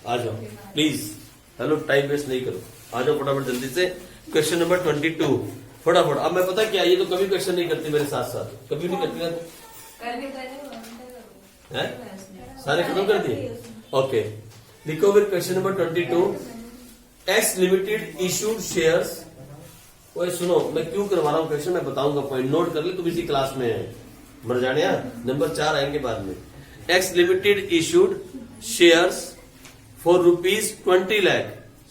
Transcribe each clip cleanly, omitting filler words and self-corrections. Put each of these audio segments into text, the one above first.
आ जाओ please. Hello, time waste नहीं करो, आ जाओ फटाफट जल्दी से। क्वेश्चन नंबर 22 फटाफट। अब मैं पता क्या, ये तो कभी क्वेश्चन नहीं करती मेरे साथ साथ, कभी नहीं करती है। सारे खत्म कर दिए? ओके, लिखो फिर question number 22। X limited issued shares. ओए सुनो, मैं क्यों करवा रहा हूँ क्वेश्चन, मैं बताऊंगा, पॉइंट नोट कर ले, तुम इसी क्लास में है, मर जाने यार, नंबर 4 आएंगे बाद में। X limited issued shares for ₹20 lakh.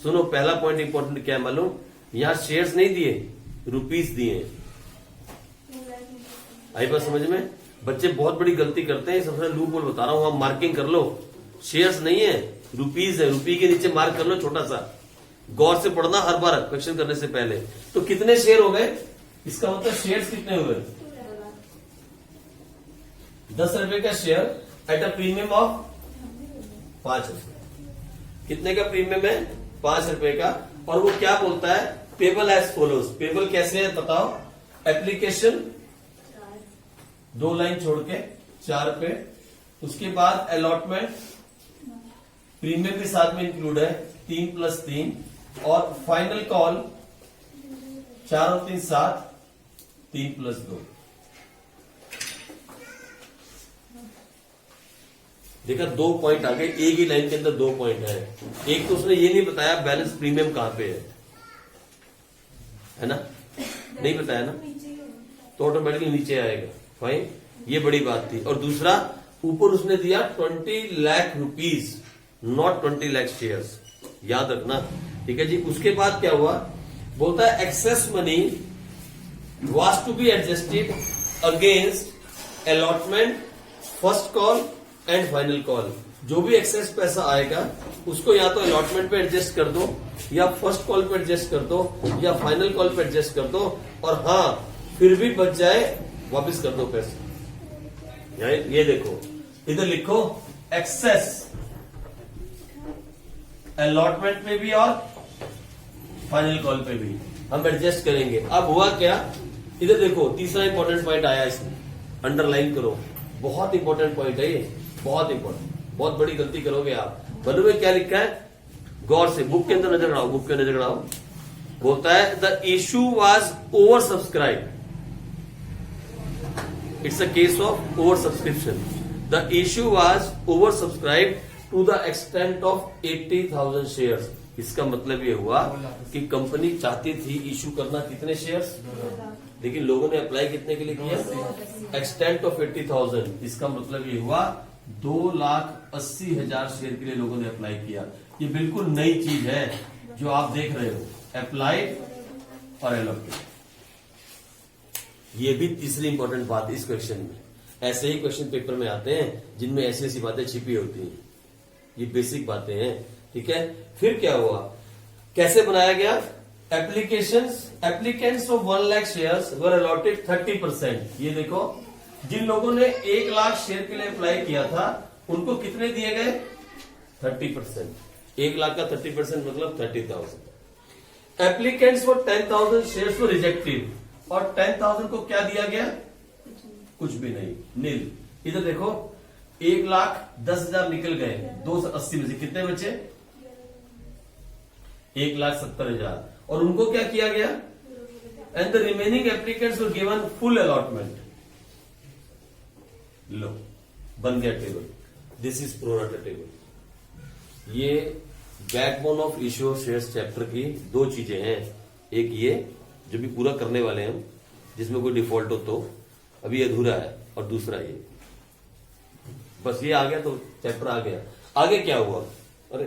सुनो, पहला पॉइंट इंपॉर्टेंट क्या है मालूम, यहां शेयर्स नहीं दिए, रुपीस दिए। आई बात समझ में? बच्चे बहुत बड़ी गलती करते हैं, सबसे लूप होल बता रहा हूं, हम मार्किंग कर लो, शेयर्स नहीं है, रुपीस है, रुपी के नीचे मार्क कर लो छोटा सा, गौर से पढ़ना हर बार क्वेश्चन करने से पहले। तो कितने शेयर हो गए, इसका मतलब शेयर्स कितने हुए, 10 रुपए का share at a premium of 5 रुपए। कितने का प्रीमियम है, 5 रुपए का। और वो क्या बोलता है, पेबल एज फॉलोज। पेबल कैसे है बताओ, एप्लीकेशन 2 लाइन छोड़ के 4 पे, उसके बाद अलॉटमेंट प्रीमियम के साथ में इंक्लूड है 3 + 3, और फाइनल कॉल 4 और 3 7, 3 + 2। देखा, 2 पॉइंट आ गए, एक ही लाइन के अंदर 2 पॉइंट है। एक तो उसने ये नहीं बताया बैलेंस प्रीमियम कहां पे है ना, नहीं बताया ना, तो ऑटोमेटिकली नीचे आएगा। फाइन, ये बड़ी बात थी। और दूसरा, ऊपर उसने दिया 20 lakh rupees, not 20 lakh shares, याद रखना, ठीक है जी। उसके बाद क्या हुआ, बोलता है excess money was to be adjusted against allotment, first call and final call. जो भी एक्सेस पैसा आएगा उसको या तो अलॉटमेंट पे एडजस्ट कर दो, या फर्स्ट कॉल पे एडजस्ट कर दो, या फाइनल कॉल पे एडजस्ट कर दो, और हाँ फिर भी बच जाए वापस कर दो पैसे। ये देखो, इधर लिखो एक्सेस अलॉटमेंट पे भी और फाइनल कॉल पे भी हम एडजस्ट करेंगे। अब हुआ क्या, इधर देखो, तीसरा इंपॉर्टेंट पॉइंट आया इसमें, अंडरलाइन करो, बहुत इंपॉर्टेंट पॉइंट है ये, बहुत इंपॉर्टेंट, बहुत बड़ी गलती करोगे आप। बनो में क्या लिखा है, गौर से बुक के अंदर नजर गड़ाओ, बुक के नजर गड़ाओ। बोलता है the issue was over subscribe, it's a case of over subscription. The issue was over subscribe to the extent of 80,000 shares. इसका मतलब ये हुआ कि कंपनी चाहती थी इशू करना कितने शेयर्स, लेकिन लोगों ने अप्लाई कितने के लिए किया, एक्सटेंट ऑफ 80,000। इसका मतलब ये हुआ 2,80,000 शेयर के लिए लोगों ने अप्लाई किया। ये बिल्कुल नई चीज है जो आप देख रहे हो, अप्लाइड और एलोकेट। ये भी तीसरी इंपॉर्टेंट बात इस क्वेश्चन में। ऐसे ही क्वेश्चन पेपर में आते हैं जिनमें ऐसी ऐसी बातें छिपी होती हैं, ये बेसिक बातें हैं, ठीक है। फिर क्या हुआ, कैसे बनाया गया, applicants of 1 lakh shares were allotted 30%। ये देखो, जिन लोगों ने 1 लाख शेयर के लिए अप्लाई किया था उनको कितने दिए गए, 30%। 1 लाख का 30% मतलब 30,000। Applicants for 10,000 shares were rejected, और 10,000 को क्या दिया गया, कुछ भी नहीं, नील। इधर देखो, 1,10,000 निकल गए, 280 में से कितने बचे, 1,70,000, और उनको क्या किया गया, and the remaining applicants were given full allotment. लो, बन गया table, this is pro rata table. ये backbone of issue of shares chapter की 2 चीजें हैं, एक ये जो भी पूरा करने वाले हैं हम, जिसमें कोई डिफॉल्ट हो तो, अभी अधूरा है, और दूसरा ये, बस ये आ गया तो चैप्टर आ गया। आगे क्या हुआ, अरे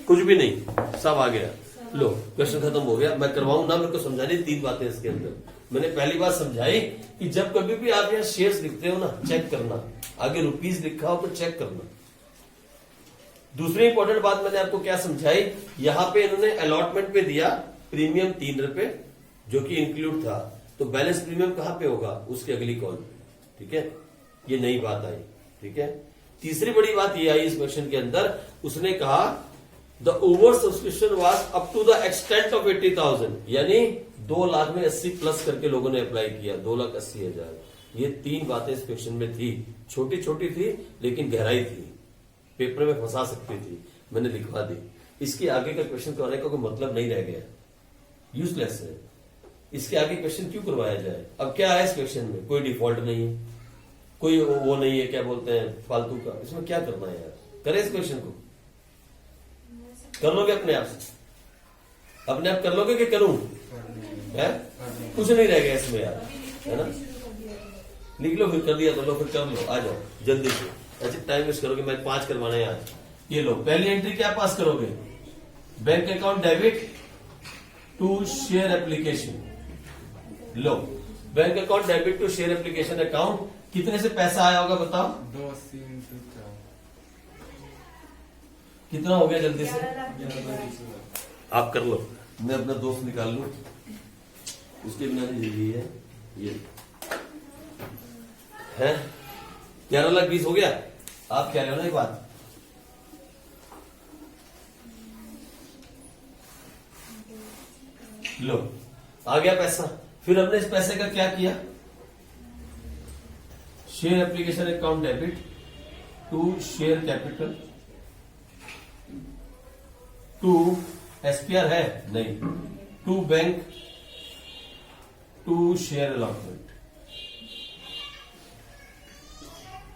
कुछ भी नहीं, सब आ गया। लो, क्वेश्चन खत्म हो गया। मैं करवाऊं ना, मेरे को समझानी 3 बातें इसके अंदर। मैंने पहली बात समझाई कि जब कभी भी आप यहाँ शेयर्स लिखते हो ना, चेक करना, आगे रुपीस लिखा हो तो चेक करना। दूसरी इंपॉर्टेंट बात मैंने आपको क्या समझाई, यहां पे इन्होंने अलॉटमेंट पे दिया प्रीमियम 3 रुपए, जो कि इंक्लूड था, तो बैलेंस प्रीमियम कहां पे होगा, उसकी अगली कॉल, ठीक है। ये नई बात आई, ठीक है। तीसरी बड़ी बात ये आई इस क्वेश्चन के अंदर, उसने कहा the over subscription was up to the extent of 80,000, यानी 2 लाख में 80 प्लस करके लोगों ने अप्लाई किया, 2,80,000। ये 3 बातें इस क्वेश्चन में थी, छोटी छोटी थी लेकिन गहराई थी, पेपर में फंसा सकती थी, मैंने लिखवा दी। इसके आगे का क्वेश्चन करवाने का कोई मतलब नहीं रह गया, यूजलेस है। इसके आगे क्वेश्चन क्यों करवाया जाए? अब क्या है इस क्वेश्चन में? कोई डिफॉल्ट नहीं है, कोई वो नहीं है, क्या बोलते हैं, फालतू का। इसमें क्या करना है यार? करे इस क्वेश्चन को, कर लोगे अपने आप से? अपने आप कर लोगे कि करूं? है कुछ नहीं रह गया इसमें यार, है ना? लिख लो, फिर कर दिया तो लो, फिर कर लो, आ जाओ जल्दी से। ऐसे टाइम वेस्ट करोगे, मैं 5 करवाना है आज। ये लो, पहली एंट्री क्या पास करोगे? Bank account debit to share application. लो, bank account debit to share application account. कितने से पैसा आया होगा बताओ? 280 into 4। कितना हो गया जल्दी से? आप कर लो, मैं अपना दोस्त निकाल लू, उसके बिना नहीं जिंदगी है। ये है 11,20,000 हो गया। आप कह रहे हो ना एक बात, लो आ गया पैसा। फिर हमने इस पैसे का क्या किया? Share application account debit to share capital to SPR है नहीं, to bank to share allotment.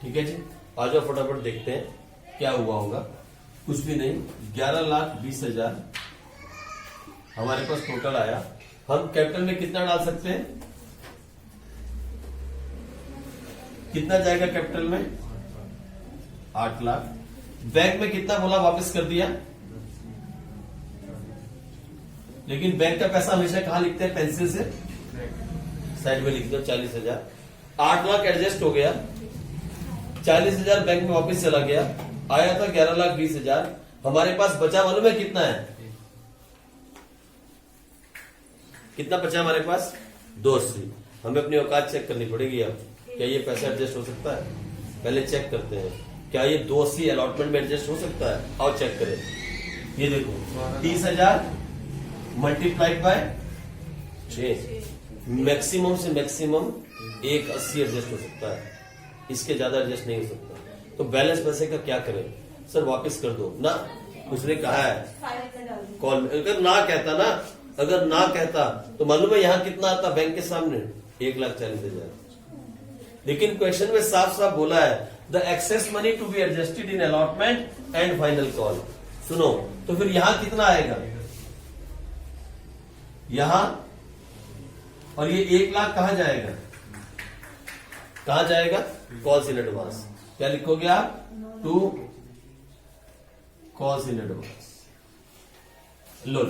ठीक है जी, आ जाओ फटाफट देखते हैं क्या हुआ होगा। कुछ भी नहीं, 11,20,000 हमारे पास टोटल आया। हम कैपिटल में कितना डाल सकते हैं? कितना जाएगा कैपिटल में? 8 लाख। बैंक में कितना बोला, वापस कर दिया। लेकिन बैंक का पैसा हमेशा कहां लिखते हैं? पेंसिल से साइड में लिख दो, 40,000। 8 लाख एडजस्ट हो गया, 40,000 बैंक में वापस चला गया, आया था 11,20,000। हमारे पास बचा मालूम है कितना है? कितना बचा हमारे पास? 280। हमें अपनी औकात चेक करनी पड़ेगी अब, क्या ये पैसा एडजस्ट हो सकता है? पहले चेक करते हैं, क्या ये 280 अलॉटमेंट में एडजस्ट हो सकता है? आओ चेक करें। ये देखो, 30,000 मल्टीप्लाइड बाय 6, मैक्सिमम से मैक्सिमम 180 एडजस्ट हो सकता है, इसके ज्यादा एडजस्ट नहीं हो सकता। तो बैलेंस पैसे का क्या करें? सर वापस कर दो ना, उसने कहा है कॉल में। अगर ना कहता तो मालूम है यहां कितना आता बैंक के सामने? 1,40,000। लेकिन क्वेश्चन में साफ साफ बोला है the excess money to be adjusted in allotment and final call. सुनो, तो फिर यहां कितना आएगा? यहां, और ये 1 लाख कहां जाएगा? कहां जाएगा? Calls in advance. क्या लिखोगे आप? To calls in advance. लो,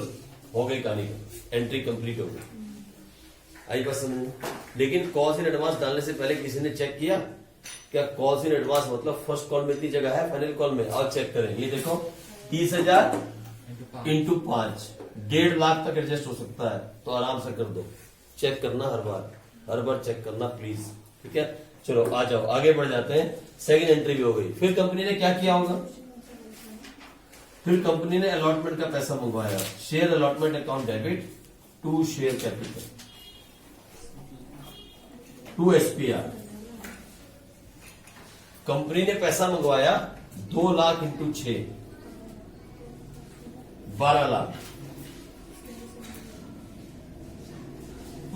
हो गई कहानी, एंट्री कंप्लीट हो गई। आई बात समझ में? लेकिन कॉल्स इन एडवांस डालने से पहले किसी ने चेक किया क्या कॉल्स इन एडवांस मतलब फर्स्ट कॉल में इतनी जगह है, फाइनल कॉल में? और चेक करें, ये देखो 30,000 इंटू 5, 1.5 लाख तक एडजस्ट हो सकता है। तो आराम से कर दो, चेक करना हर बार चेक करना प्लीज, ठीक है? चलो आ जाओ, आगे बढ़ जाते हैं। सेकंड एंट्री भी हो गई। फिर कंपनी ने क्या किया होगा? फिर कंपनी ने अलॉटमेंट का पैसा मंगवाया, share allotment account debit to share capital to SPR. Company ने पैसा मंगवाया 2 लाख इंटू 6, 12 लाख।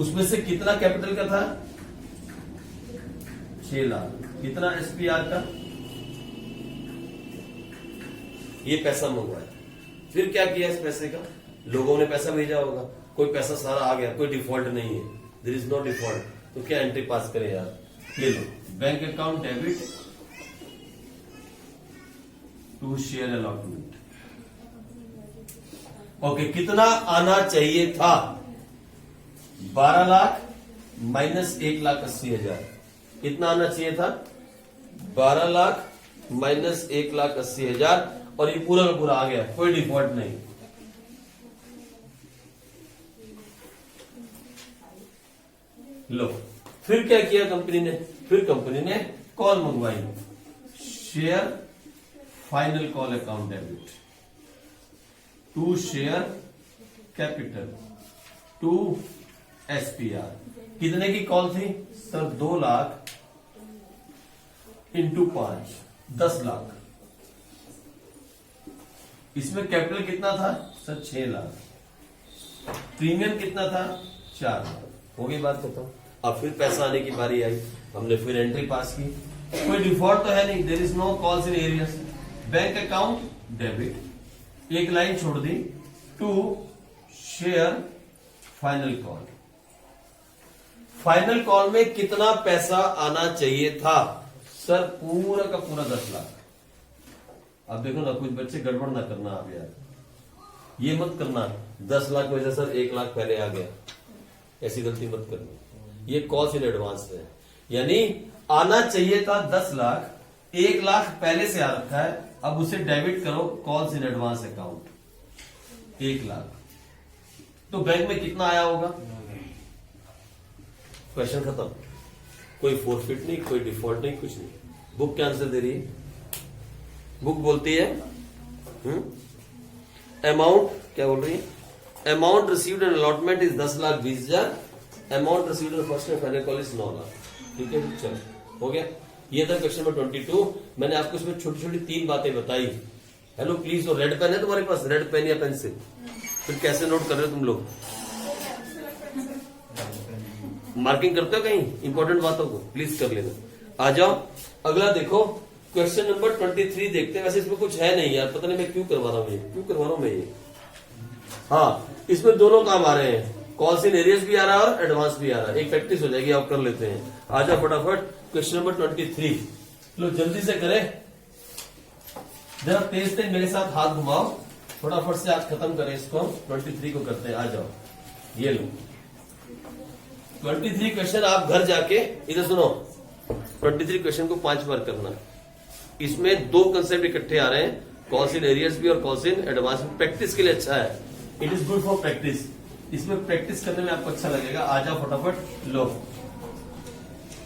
उसमें से कितना कैपिटल का था? 6 लाख। कितना एसपीआर का? ये पैसा मंगवाया। फिर क्या किया इस पैसे का? लोगों ने पैसा भेजा होगा, कोई पैसा सारा आ गया, कोई डिफॉल्ट नहीं है, देयर इज नो डिफॉल्ट। तो क्या एंट्री पास करें यार? ये लो, bank account debit to share allotment. Okay, कितना आना चाहिए था? 12 लाख माइनस 1,80,000। कितना आना चाहिए था? 12 लाख माइनस 1,80,000। और ये पूरा का पूरा आ गया, कोई डिफॉल्ट नहीं। लो, फिर क्या किया कंपनी ने? फिर कंपनी ने कॉल मंगवाई, share final call account debit to share capital to SPR. कितने की कॉल थी सर? 2 लाख इंटू 5, 10 लाख। इसमें कैपिटल कितना था सर 6 लाख, प्रीमियम कितना था 4 लाख, हो गई बात खत्म। अब फिर पैसा आने की बारी आई, हमने फिर एंट्री पास की, कोई डिफॉल्ट तो है नहीं, there is no calls in arrears, bank account debit, एक लाइन छोड़ दी, to share final call. Final call में कितना पैसा आना चाहिए था सर? पूरा का पूरा 10 लाख। अब देखो ना, कुछ बच्चे गड़बड़ ना करना आप यार, ये मत करना 10 लाख में से सर 1 लाख पहले आ गया, ऐसी गलती मत करना। ये कॉल्स इन एडवांस है, यानी आना चाहिए था 10 लाख, 1 लाख पहले से आ रखा है, अब उसे डेबिट करो calls in advance account 1 lakh, तो बैंक में कितना आया होगा? क्वेश्चन खत्म, कोई फोरफिट नहीं, कोई डिफॉल्ट नहीं, कुछ नहीं। बुक क्या आंसर दे रही है? बुक बोलती है अमाउंट, क्या बोल रही है? Amount received and allotment is 10 lakh 20,000, amount received and first and final call is 9 lakh. ठीक है, चलो हो गया। ये था क्वेश्चन नंबर 22। मैंने आपको इसमें छोटी छोटी 3 बातें बताई। हेलो प्लीज, और रेड पेन है तुम्हारे पास? रेड पेन या पेंसिल? फिर कैसे नोट कर रहे हो तुम लोग? मार्किंग करते हो कहीं इंपॉर्टेंट बातों को? प्लीज कर लेना। आ जाओ अगला देखो, क्वेश्चन नंबर 23 देखते हैं। वैसे इसमें कुछ है नहीं यार, पता नहीं मैं क्यों करवा रहा हूँ ये। हाँ, इसमें दोनों काम आ रहे हैं, कॉल्स इन एरियस भी आ रहा है और एडवांस भी आ रहा है। एक प्रैक्टिस हो जाएगी, आप कर लेते हैं। आ जाओ फटाफट क्वेश्चन नंबर 23। लो जल्दी से करें, जरा तेज तेज मेरे साथ हाथ घुमाओ, फटाफट से आज खत्म करें इसको। 23 को करते हैं, आ जाओ। ये लो 23 क्वेश्चन, आप घर जाके इधर सुनो। 23 क्वेश्चन को 5 बार करना। इसमें 2 कंसेप्ट इकट्ठे आ रहे हैं, कॉल्स इन एरियस भी और कॉल्स इन एडवांस भी। प्रैक्टिस के लिए अच्छा है, it is good for practice. इसमें प्रैक्टिस करने में आपको अच्छा लगेगा। आ जाओ फटाफट, लो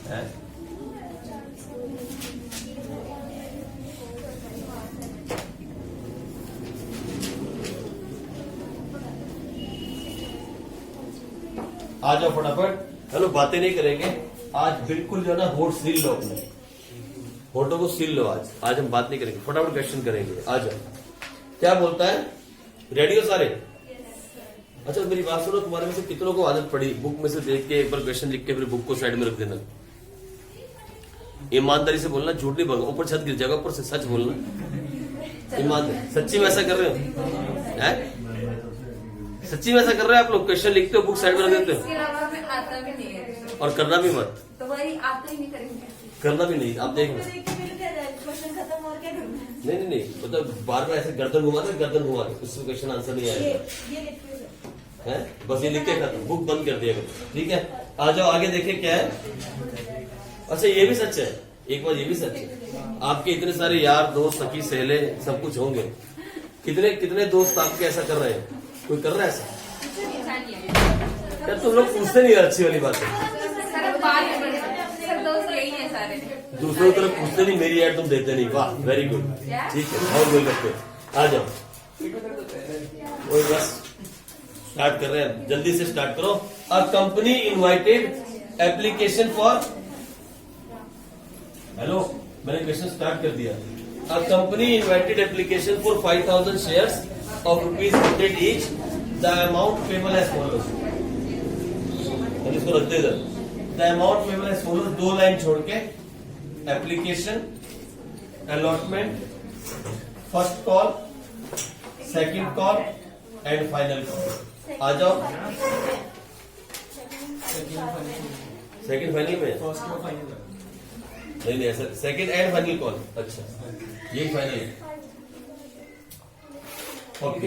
है? आ जाओ फटाफट। हेलो, बातें नहीं करेंगे आज, बिल्कुल जो है ना होठ सील लो, अपने होठों को सील लो। आज हम बात नहीं करेंगे, फटाफट क्वेश्चन करेंगे। आ जाओ। क्या बोलता है? रेडी हो सारे? अच्छा मेरी बात सुनो, तुम्हारे में से कितनों को आदत पड़ी बुक में से देख के एक बार क्वेश्चन लिख के फिर बुक को साइड में रख देना? ईमानदारी से बोलना, झूठ नहीं बोलना। ऊपर छत गिर जाएगा, ऊपर से सच बोलना। ईमानदारी, सच्ची में ऐसा कर रहे हो? सच्ची में ऐसा कर रहे हो आप लोग? क्वेश्चन लिखते हो, बुक साइड में रख देते हो, आता भी नहीं है और करना भी मत। तो वही आता ही नहीं करेंगे, करना भी नहीं। आप देखना, क्वेश्चन खत्म और क्या करना है? नहीं, मतलब बार बार ऐसे गर्दन घुमा दे, उससे क्वेश्चन आंसर नहीं आएगा। है बस ये लिख के खत्म, बुक बंद कर दिया करो। ठीक है, आ जाओ आगे देखे क्या है। अच्छा ये भी सच है, एक बार ये भी सच है, आपके इतने सारे यार दोस्त सखी सहेले सब कुछ होंगे। कितने कितने दोस्त आपके ऐसा कर रहे हैं? कोई कर रहा है ऐसा? यार तुम लोग पूछते नहीं, अच्छी वाली बात है। सर दोस्त यही है सारे, दूसरों की तरफ पूछते नहीं, मेरी ऐड तुम देते नहीं। वाह वेरी गुड, ठीक है, और बोल सकते हो। आ जाओ, वही बस स्टार्ट कर रहे हैं, जल्दी से स्टार्ट करो। A company invited application for, hello मैंने क्वेश्चन स्टार्ट कर दिया। A company invited application for 5,000 shares of ₹100 each, the amount payable as follows. इसको रख दे इधर। The amount payable as follows, 2 line छोड़ के, application, allotment, first call, second call and final call. आ जाओ, सेकंड फाइनल में, नहीं ऐसा सेकंड एंड फाइनल कॉल। अच्छा यही फाइनल है, ओके।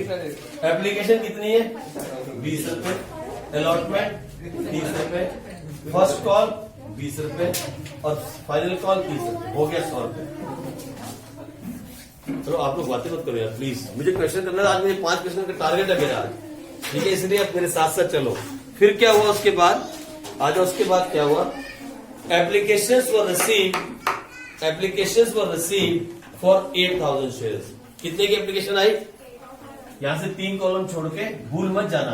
एप्लीकेशन कितनी है? 20 रुपए, अलॉटमेंट 30 रुपए, फर्स्ट कॉल 20 रुपए और फाइनल कॉल 30 रुपए, हो गया 100 रुपए। चलो आप लोग बातें मत करो यार प्लीज, मुझे क्वेश्चन करना है आज। मुझे 5 क्वेश्चन का टारगेट है मेरा आज, ठीक है, इसलिए आप मेरे साथ साथ चलो। फिर क्या हुआ उसके बाद? आ जाओ, उसके बाद क्या हुआ? Applications were received for 8,000 shares. कितने की एप्लीकेशन आई? यहां से 3 कॉलम छोड़ के भूल मत जाना,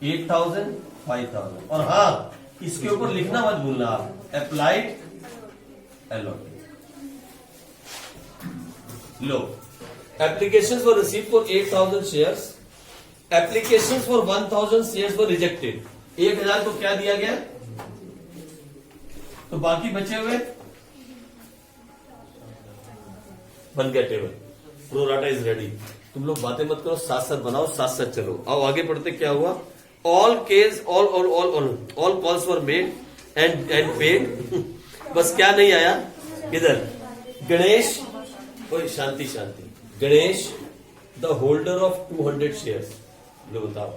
8,000 5,000। और हाँ, इसके ऊपर लिखना मत भूलना आप, applied allotted. Low Applications were received for 8,000 shares. Applications for 1,000 shares were rejected. 1,000 को क्या दिया गया? तो बाकी बचे हुए बन गया टेबल. Pro rata is ready. तुम लोग बातें मत करो, साथ साथ बनाओ, साथ साथ चलो. आओ आगे पढ़ते. क्या हुआ? All calls were made and paid. बस क्या नहीं आया इधर? गणेश. ओए शांति शांति. Ganesh the holder of 200 shares. लो बताओ,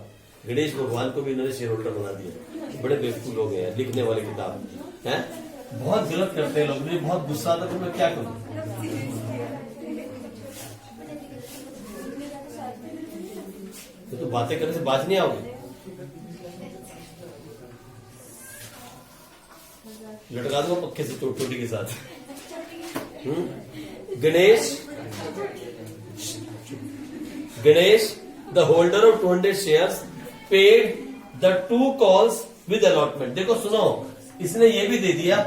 गणेश भगवान को भी इन्होंने शेयर होल्डर बना दिया. बड़े बेवकूफ लोग हैं लिखने वाले किताब हैं. बहुत गलत करते हैं लोग. मुझे बहुत गुस्सा आता है. मैं क्या करूं? तो बातें करने से बाज नहीं आओगे. लटका दो पक्के से चोटी के साथ. Ganesh the holder of 200 shares paid the 2 calls with allotment. देखो सुनो, इसने ये भी दे दिया.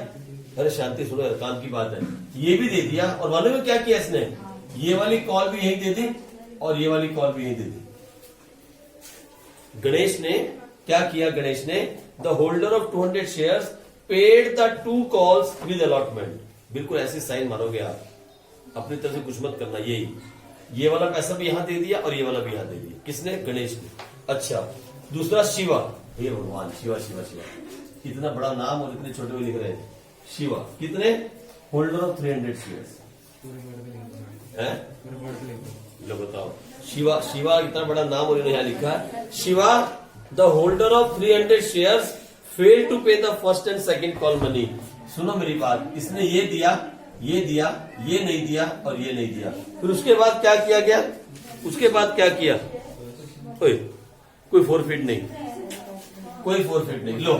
अरे शांति सुनो, काम की बात है. ये भी दे दिया और मालूम है क्या किया इसने? ये वाली कॉल भी यही दे दी और ये वाली कॉल भी यही दे दी. गणेश ने क्या किया? गणेश ने the holder of 200 shares paid the 2 calls with allotment. बिल्कुल ऐसे साइन मारोगे आप. अपनी तरफ से कुछ मत करना. यही ये वाला पैसा भी यहां दे दिया और ये वाला भी यहां दे दिया. किसने? गणेश ने. अच्छा, दूसरा शिवा. हे भगवान, शिवा शिवा शिवा. इतना बड़ा नाम और इतने छोटे में लिख रहे हैं. शिवा कितने? Holder of 300 shares. लो बताओ. शिवा. शिवा इतना बड़ा नाम और इन्होंने यहां लिखा है. Shiva the holder of 300 shares fail to pay the first and second call money. सुनो मेरी बात. इसने ये दिया, ये दिया, ये नहीं दिया और ये नहीं दिया. फिर उसके बाद क्या किया गया? उसके बाद क्या किया? कोई फोरफिट नहीं, कोई फोरफिट नहीं. लो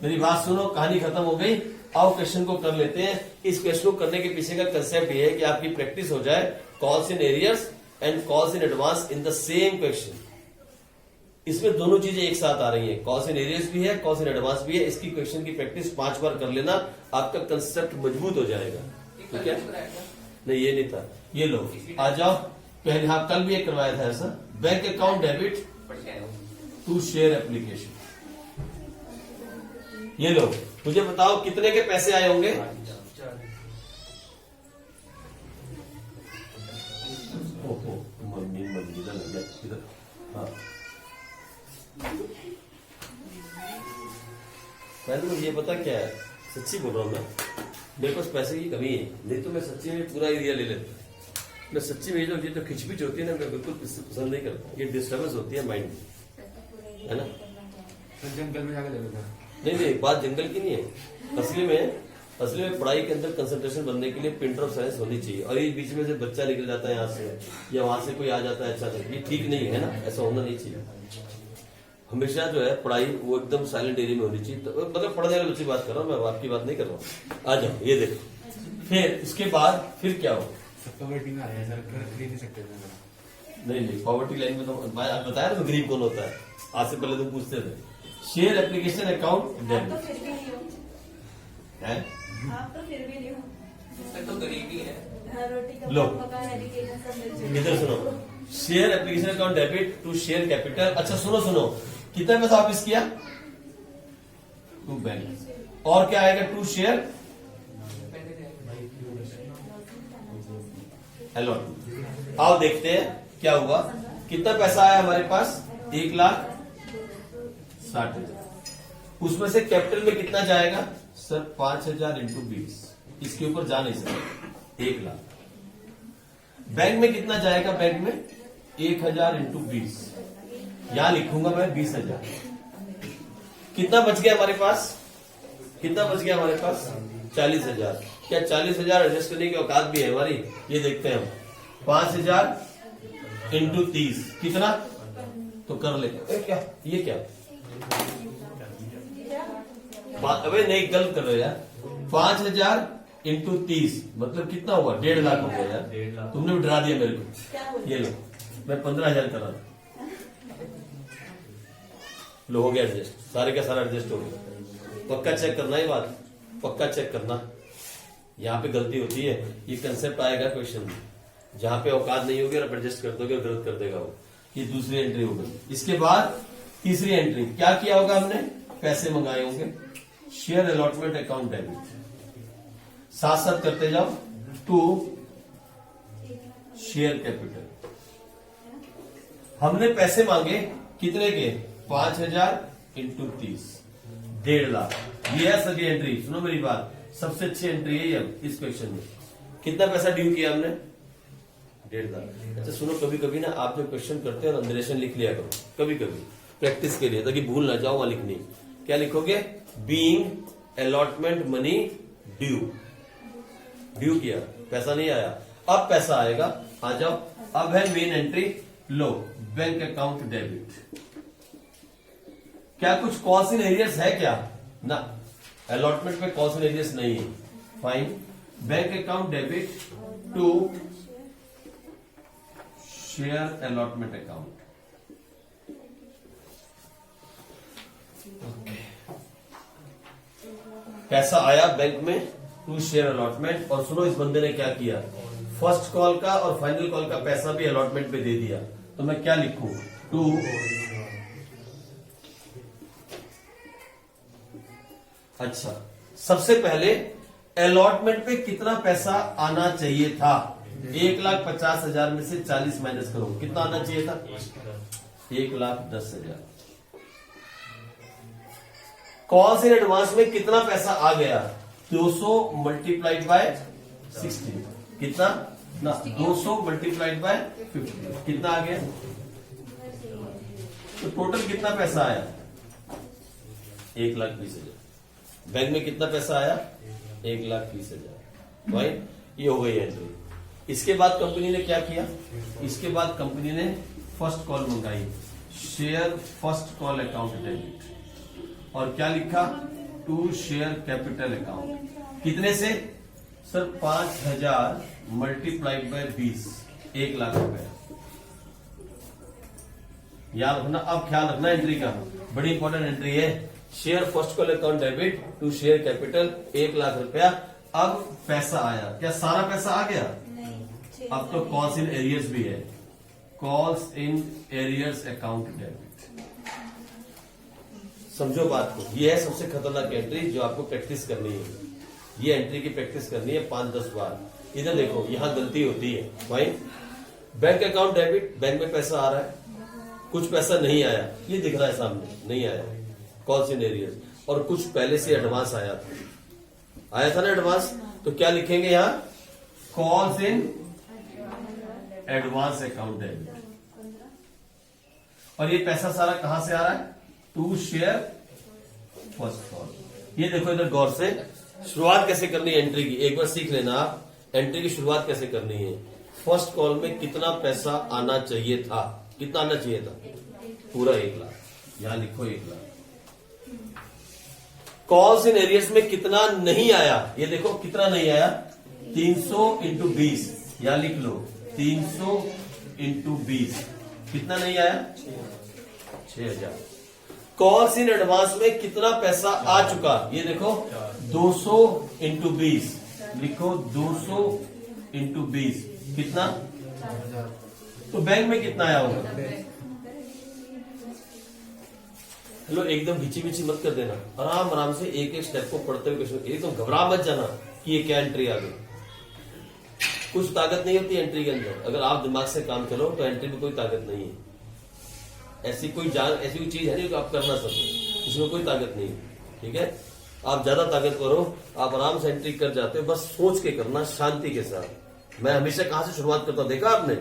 मेरी बात सुनो, कहानी खत्म हो गई. आओ क्वेश्चन को कर लेते हैं. इस क्वेश्चन को करने के पीछे का कंसेप्ट ये है कि आपकी प्रैक्टिस हो जाए. Calls in arrears and calls in advance in the same question. इसमें दोनों चीजें एक साथ आ रही हैं. कॉल्स इन एरियर्स भी है, कॉल्स इन एडवांस भी है. इसकी क्वेश्चन की प्रैक्टिस 5 बार कर लेना, आपका कंसेप्ट मजबूत हो जाएगा. ठीक है? नहीं ये नहीं था. ये लो आ जाओ. पहले हाँ कल भी एक करवाया था ऐसा. Bank account debit to share application. ये लो, मुझे बताओ कितने के पैसे आए होंगे? इधर. हाँ पहले मुझे ये पता क्या है, सच्ची बोल रहा हूं मैं. मेरे पास पैसे की कमी है, नहीं तो मैं सच्ची में पूरा एरिया ले लेता. मैं सच्ची में ये जो खिचपिच होती है ना, मैं बिल्कुल पसंद नहीं करता. ये डिस्टर्बेंस होती है माइंड में, है ना. जंगल में जाकर ले लेता. नहीं बात जंगल की नहीं है. असली में पढ़ाई के अंदर कंसंट्रेशन बनने के लिए प्रिंटर ऑफ साइंस होनी चाहिए. और ये बीच में से बच्चा निकल जाता है यहाँ से या वहां से कोई आ जाता है. अच्छा ये ठीक नहीं है ना, ऐसा होना नहीं चाहिए. हमेशा जो है पढ़ाई वो एकदम साइलेंट एरिया में होनी चाहिए. तो मतलब पढ़ने वाले बच्चे बात कर रहा हूँ मैं, आपकी बात नहीं कर रहा हूँ. आ जाओ ये देखो. फिर इसके बाद फिर क्या हो? सबका वेटिंग आ रहा है सर, खरीद नहीं सकते. नहीं पॉवर्टी लाइन में तो बताया ना, तो गरीब कौन होता है. आज से पहले तो पूछते थे. शेयर एप्लीकेशन अकाउंट डेबिट है. आप तो फिर भी नहीं हो. तो गरीबी है. रोटी का लो एजुकेशन सब मिल जाएगा. इधर सुनो. Share application account debit to share capital. अच्छा सुनो, कितना पैसा वापिस किया? To bank. और क्या आएगा? To share hello. आओ देखते हैं क्या हुआ. कितना पैसा आया हमारे पास? 1,60,000. उसमें से कैपिटल में कितना जाएगा? Sir 5,000 into 20. इसके ऊपर जा नहीं सकते. 1,00,000. बैंक में कितना जाएगा? बैंक में 1,000 इंटू 20. यहां लिखूंगा मैं 20,000. कितना बच गया हमारे पास? कितना बच गया हमारे पास? 40,000. क्या 40,000 एडजस्ट करने की औकात भी है हमारी? ये देखते हैं हम. 5,000 इंटू 30 कितना? तो कर ले. क्या ये क्या? अबे नहीं गलत कर रहे यार. 5,000 इंटू 30 मतलब कितना हुआ? 1.5 लाख हो गया यार. तुमने भी डरा दिया मेरे को. ये लो मैं 15,000 कर रहा था. लो हो गया एडजस्ट. सारे का सारा एडजस्ट हो गया. पक्का चेक करना ही बात. पक्का चेक करना. यहाँ पे गलती होती है. ये कंसेप्ट आएगा क्वेश्चन में. जहां पे औकात नहीं होगी और एडजस्ट कर दोगे गलत कर देगा वो। ये दूसरी एंट्री हो गई। इसके बाद तीसरी एंट्री क्या किया होगा हमने, पैसे मंगाए होंगे, शेयर अलॉटमेंट अकाउंट डेबिट, साथ साथ करते जाओ, टू शेयर कैपिटल। हमने पैसे मांगे कितने के, 5,000 इंटू 30, 1.5 लाख। ये है सभी एंट्री। सुनो मेरी बात, सबसे अच्छी एंट्री है ये इस क्वेश्चन में। कितना पैसा ड्यू किया हमने, 1.5 लाख। अच्छा सुनो, कभी कभी ना आप जो क्वेश्चन करते हो अंडरेशन लिख लिया करो, कभी कभी प्रैक्टिस के लिए, ताकि भूल ना जाओ वहां लिखनी। क्या लिखोगे, being allotment money due, due किया, पैसा नहीं आया, अब पैसा आएगा, आ जाओ। अब है मेन एंट्री, लो बैंक अकाउंट डेबिट। क्या कुछ कॉल्स इन एरियर्स है क्या, ना, अलॉटमेंट में कॉल्स इन एरियर्स नहीं है। Fine, bank account debit to share allotment account. पैसा आया बैंक में टू शेयर अलॉटमेंट। और सुनो, इस बंदे ने क्या किया, फर्स्ट कॉल का और फाइनल कॉल का पैसा भी अलॉटमेंट पे दे दिया। तो मैं क्या लिखूं, टू अच्छा, सबसे पहले अलॉटमेंट पे कितना पैसा आना चाहिए था, 1,50,000 में से 40 माइनस करो, कितना आना चाहिए था, 1,10,000। कॉल्स इन एडवांस में कितना पैसा आ गया, 200 मल्टीप्लाइड बाय 60, कितना ना, 200 मल्टीप्लाइड बाय 50, कितना आ गया। तो टोटल कितना पैसा आया, 1,20,000। बैंक में कितना पैसा आया, 1,20,000। भाई ये हो गई एंट्री। इसके बाद कंपनी ने क्या किया, इसके बाद कंपनी ने फर्स्ट कॉल मंगाई, share first call account debit, और क्या लिखा, टू शेयर कैपिटल अकाउंट। कितने से सर, 5,000 मल्टीप्लाइड बाय 20, 1,00,000 रुपए। याद रखना, अब ख्याल रखना एंट्री का, बड़ी इंपॉर्टेंट एंट्री है। Share first call account debit to share capital, 1,00,000 रुपया। अब पैसा आया, क्या सारा पैसा आ गया, अब तो कॉल्स इन एरियर्स भी है, calls in arrears account debit. समझो बात को, ये है सबसे खतरनाक एंट्री जो आपको प्रैक्टिस करनी है। ये एंट्री की प्रैक्टिस करनी है 5-10 बार। इधर देखो, यहां गलती होती है भाई, बैंक अकाउंट डेबिट, बैंक में पैसा आ रहा है, कुछ पैसा नहीं आया, ये दिख रहा है सामने, नहीं आया, कॉल्स इन एरियर्स, और कुछ पहले से एडवांस आया था ना एडवांस, तो क्या लिखेंगे यहां, calls in advance account debit. और ये पैसा सारा कहां से आ रहा है, टू शेयर फर्स्ट कॉल। ये देखो इधर गौर से, शुरुआत कैसे करनी है एंट्री की, एक बार सीख लेना आप, एंट्री की शुरुआत कैसे करनी है। फर्स्ट कॉल में कितना पैसा आना चाहिए था, कितना आना चाहिए था, पूरा 1,00,000, यहां लिखो 1,00,000। कॉल्स इन एरियर्स में कितना नहीं आया, ये देखो कितना नहीं आया, 300 इंटू 20, यहां लिख लो 300 इंटू 20, कितना नहीं आया, 6,000। कॉल्स इन एडवांस में कितना पैसा आ चुका, ये देखो 200 इंटू 20, लिखो 200 इंटू 20, कितना, तो बैंक में कितना आया होगा। हेलो, एकदम घिची मत कर देना, आराम आराम से एक एक स्टेप को पढ़ते हुए क्वेश्चन, एकदम घबरा मत जाना कि ये क्या एंट्री आ गई। कुछ ताकत नहीं होती एंट्री के अंदर, अगर आप दिमाग से काम चलो तो एंट्री में कोई ताकत नहीं है। ऐसी कोई चीज है नहीं जो आप कर ना सको, इसमें कोई ताकत नहीं, ठीक है। आप ज्यादा ताकत करो, आप आराम से एंट्री कर जाते हो, बस सोच के करना, शांति के साथ। मैं हमेशा कहां से शुरुआत करता हूं, देखा आपने,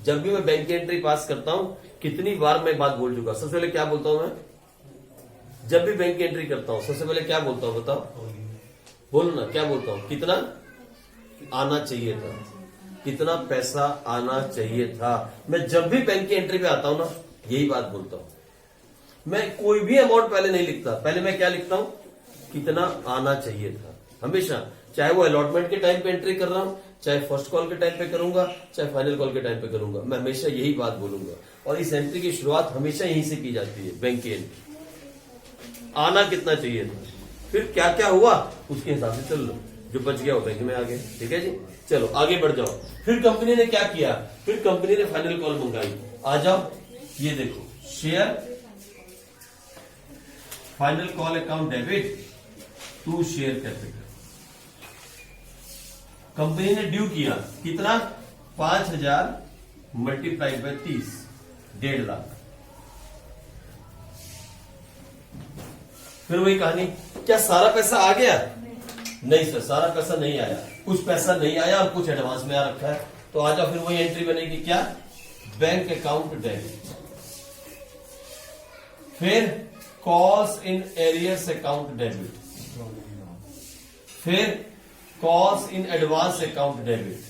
जब भी मैं बैंक की एंट्री पास करता हूं, कितनी बार मैं बात बोल चुका। सबसे पहले क्या बोलता हूं मैं, जब भी बैंक की एंट्री करता हूं सबसे पहले क्या बोलता हूं, बताओ, बोलो ना, क्या बोलता हूं, कितना आना चाहिए था, कितना पैसा आना चाहिए था। मैं जब भी बैंक की एंट्री पे आता हूं ना, यही बात बोलता हूं। मैं कोई भी अमाउंट पहले नहीं लिखता, पहले मैं क्या लिखता हूं, कितना आना चाहिए था, हमेशा। चाहे वो अलॉटमेंट के टाइम पे एंट्री कर रहा हूं, चाहे फर्स्ट कॉल के टाइम पे करूंगा, चाहे फाइनल कॉल के टाइम पे करूंगा, मैं हमेशा यही बात बोलूंगा। और इस एंट्री की शुरुआत हमेशा यहीं से की जाती है, बैंक की एंट्री। आना कितना चाहिए था, फिर क्या क्या हुआ उसके हिसाब से चल लो। जो बच गया वो बैंक में आ गया। ठीक है जी, चलो आगे बढ़ जाओ। फिर कंपनी ने क्या किया, फिर कंपनी ने फाइनल कॉल मंगाई। आ जाओ, ये देखो, share final call account debit to share capital. Company ने ड्यू किया कितना, 5,000 मल्टीप्लाइड बाय 30, 1.5 लाख। फिर वही कहानी, क्या सारा पैसा आ गया? नहीं सर, सारा पैसा नहीं आया, कुछ पैसा नहीं आया और कुछ एडवांस में आ रखा है। तो आ जाओ, फिर वही एंट्री बनेगी, क्या, बैंक अकाउंट डेबिट। फिर calls in arrears account debit, फिर calls in advance account debit,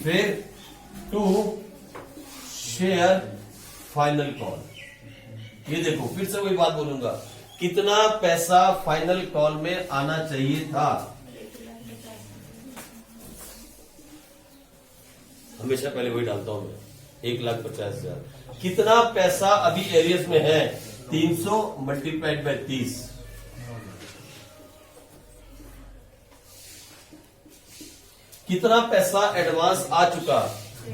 फिर टू शेयर फाइनल कॉल। ये देखो, फिर से वही बात बोलूंगा, कितना पैसा फाइनल कॉल में आना चाहिए था। हमेशा पहले वही डालता हूं मैं, 1,50,000। कितना पैसा अभी एरियर्स में है, 300 मल्टीप्लाइड बाय 30। कितना पैसा एडवांस आ चुका,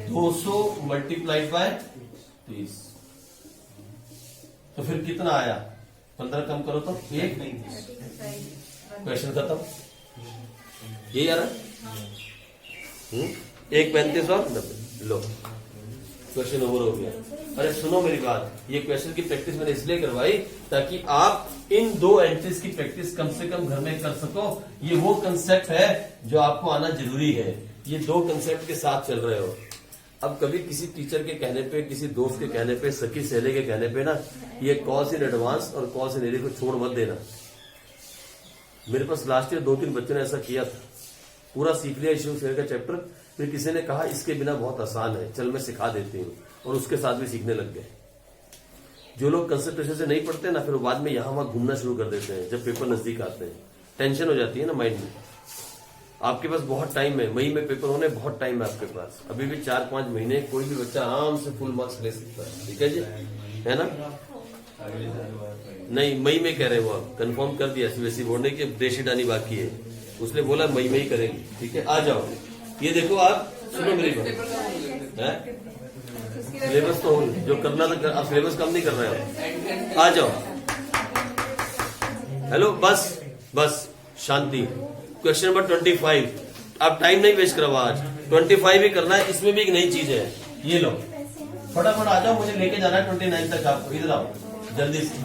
200 मल्टीप्लाइड बाय 30। तो फिर कितना आया, 15 कम करो तो 1 नहीं, क्वेश्चन खत्म। ये यार 1,35 और 90, लो क्वेश्चन ओवर हो गया। अरे सुनो मेरी बात, ये क्वेश्चन की प्रैक्टिस मैंने इसलिए करवाई ताकि आप इन 2 एंट्रीज की प्रैक्टिस कम से कम घर में कर सको। ये वो कंसेप्ट है जो आपको आना जरूरी है। ये 2 कंसेप्ट के साथ चल रहे हो। अब कभी किसी टीचर के कहने पे, किसी दोस्त के कहने पे, सखी सहेले के कहने पे ना, ये कॉल्स इन एडवांस और कॉल्स इन एरिया को छोड़ मत देना। मेरे पास लास्ट ईयर 2-3 बच्चों ने ऐसा किया था, पूरा सीख लिया इश्यू शेयर का चैप्टर। फिर किसी ने कहा इसके बिना बहुत आसान है, चल मैं सिखा देती हूँ, और उसके साथ भी सीखने लग गए। जो लोग कंसेप्ट से नहीं पढ़ते ना, फिर वो बाद में यहां वहां घूमना शुरू कर देते हैं। जब पेपर नजदीक आते हैं टेंशन हो जाती है ना माइंड में। आपके पास बहुत टाइम है, मई में पेपर होने, बहुत टाइम है आपके पास, अभी भी 4-5 महीने। कोई भी बच्चा आराम से फुल मार्क्स ले सकता है। ठीक है जी, है ना? नहीं, मई में कह रहे हो आप, कंफर्म कर दिया सीबीएसई बोर्ड ने कि डेटशीट आनी बाकी है। उसने बोला मई में ही करेंगे। ठीक है, आ जाओ। ये देखो, आप सुनो मेरी बात, सिलेबस तो जो करना था, आप सिलेबस कम नहीं कर रहे हो। आ जाओ, हेलो, बस शांति। Question number 25। आप टाइम नहीं वेस्ट करवा, आज 25 ही करना है। इसमें भी एक नई चीज है, ये लो फटाफट आ जाओ, मुझे लेके जाना है 29 तक। आपको इधर आओ जल्दी से।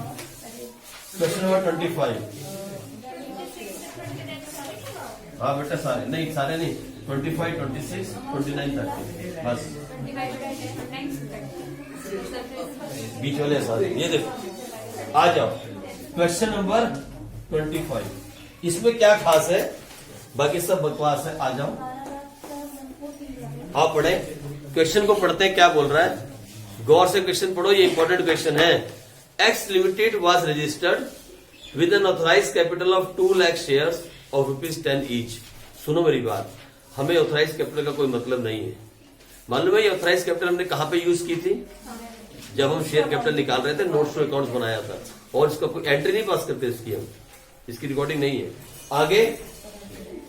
Question number 25। हाँ बेटा, सारे नहीं, 25, 26, 29 तक बस, बीच वाले सारे। ये देखो, आ जाओ क्वेश्चन नंबर 25। इसमें क्या खास है, बाकी सब बकवास है। आ जाओ, आप पढ़े, क्वेश्चन को पढ़ते हैं, क्या बोल रहा है, गौर से क्वेश्चन पढ़ो, ये इंपॉर्टेंट क्वेश्चन है। X limited was registered with an authorised capital of 2 lakh shares और ₹10 ईच। सुनो मेरी बात, हमें ऑथराइज कैपिटल का कोई मतलब नहीं है। मालूम है ये ऑथराइज कैपिटल हमने कहां पे यूज की थी, जब हम शेयर कैपिटल निकाल रहे थे, नोट्स टू अकाउंट्स बनाया था, और इसका कोई एंट्री नहीं पास करते इसकी, हम इसकी रिकॉर्डिंग नहीं है।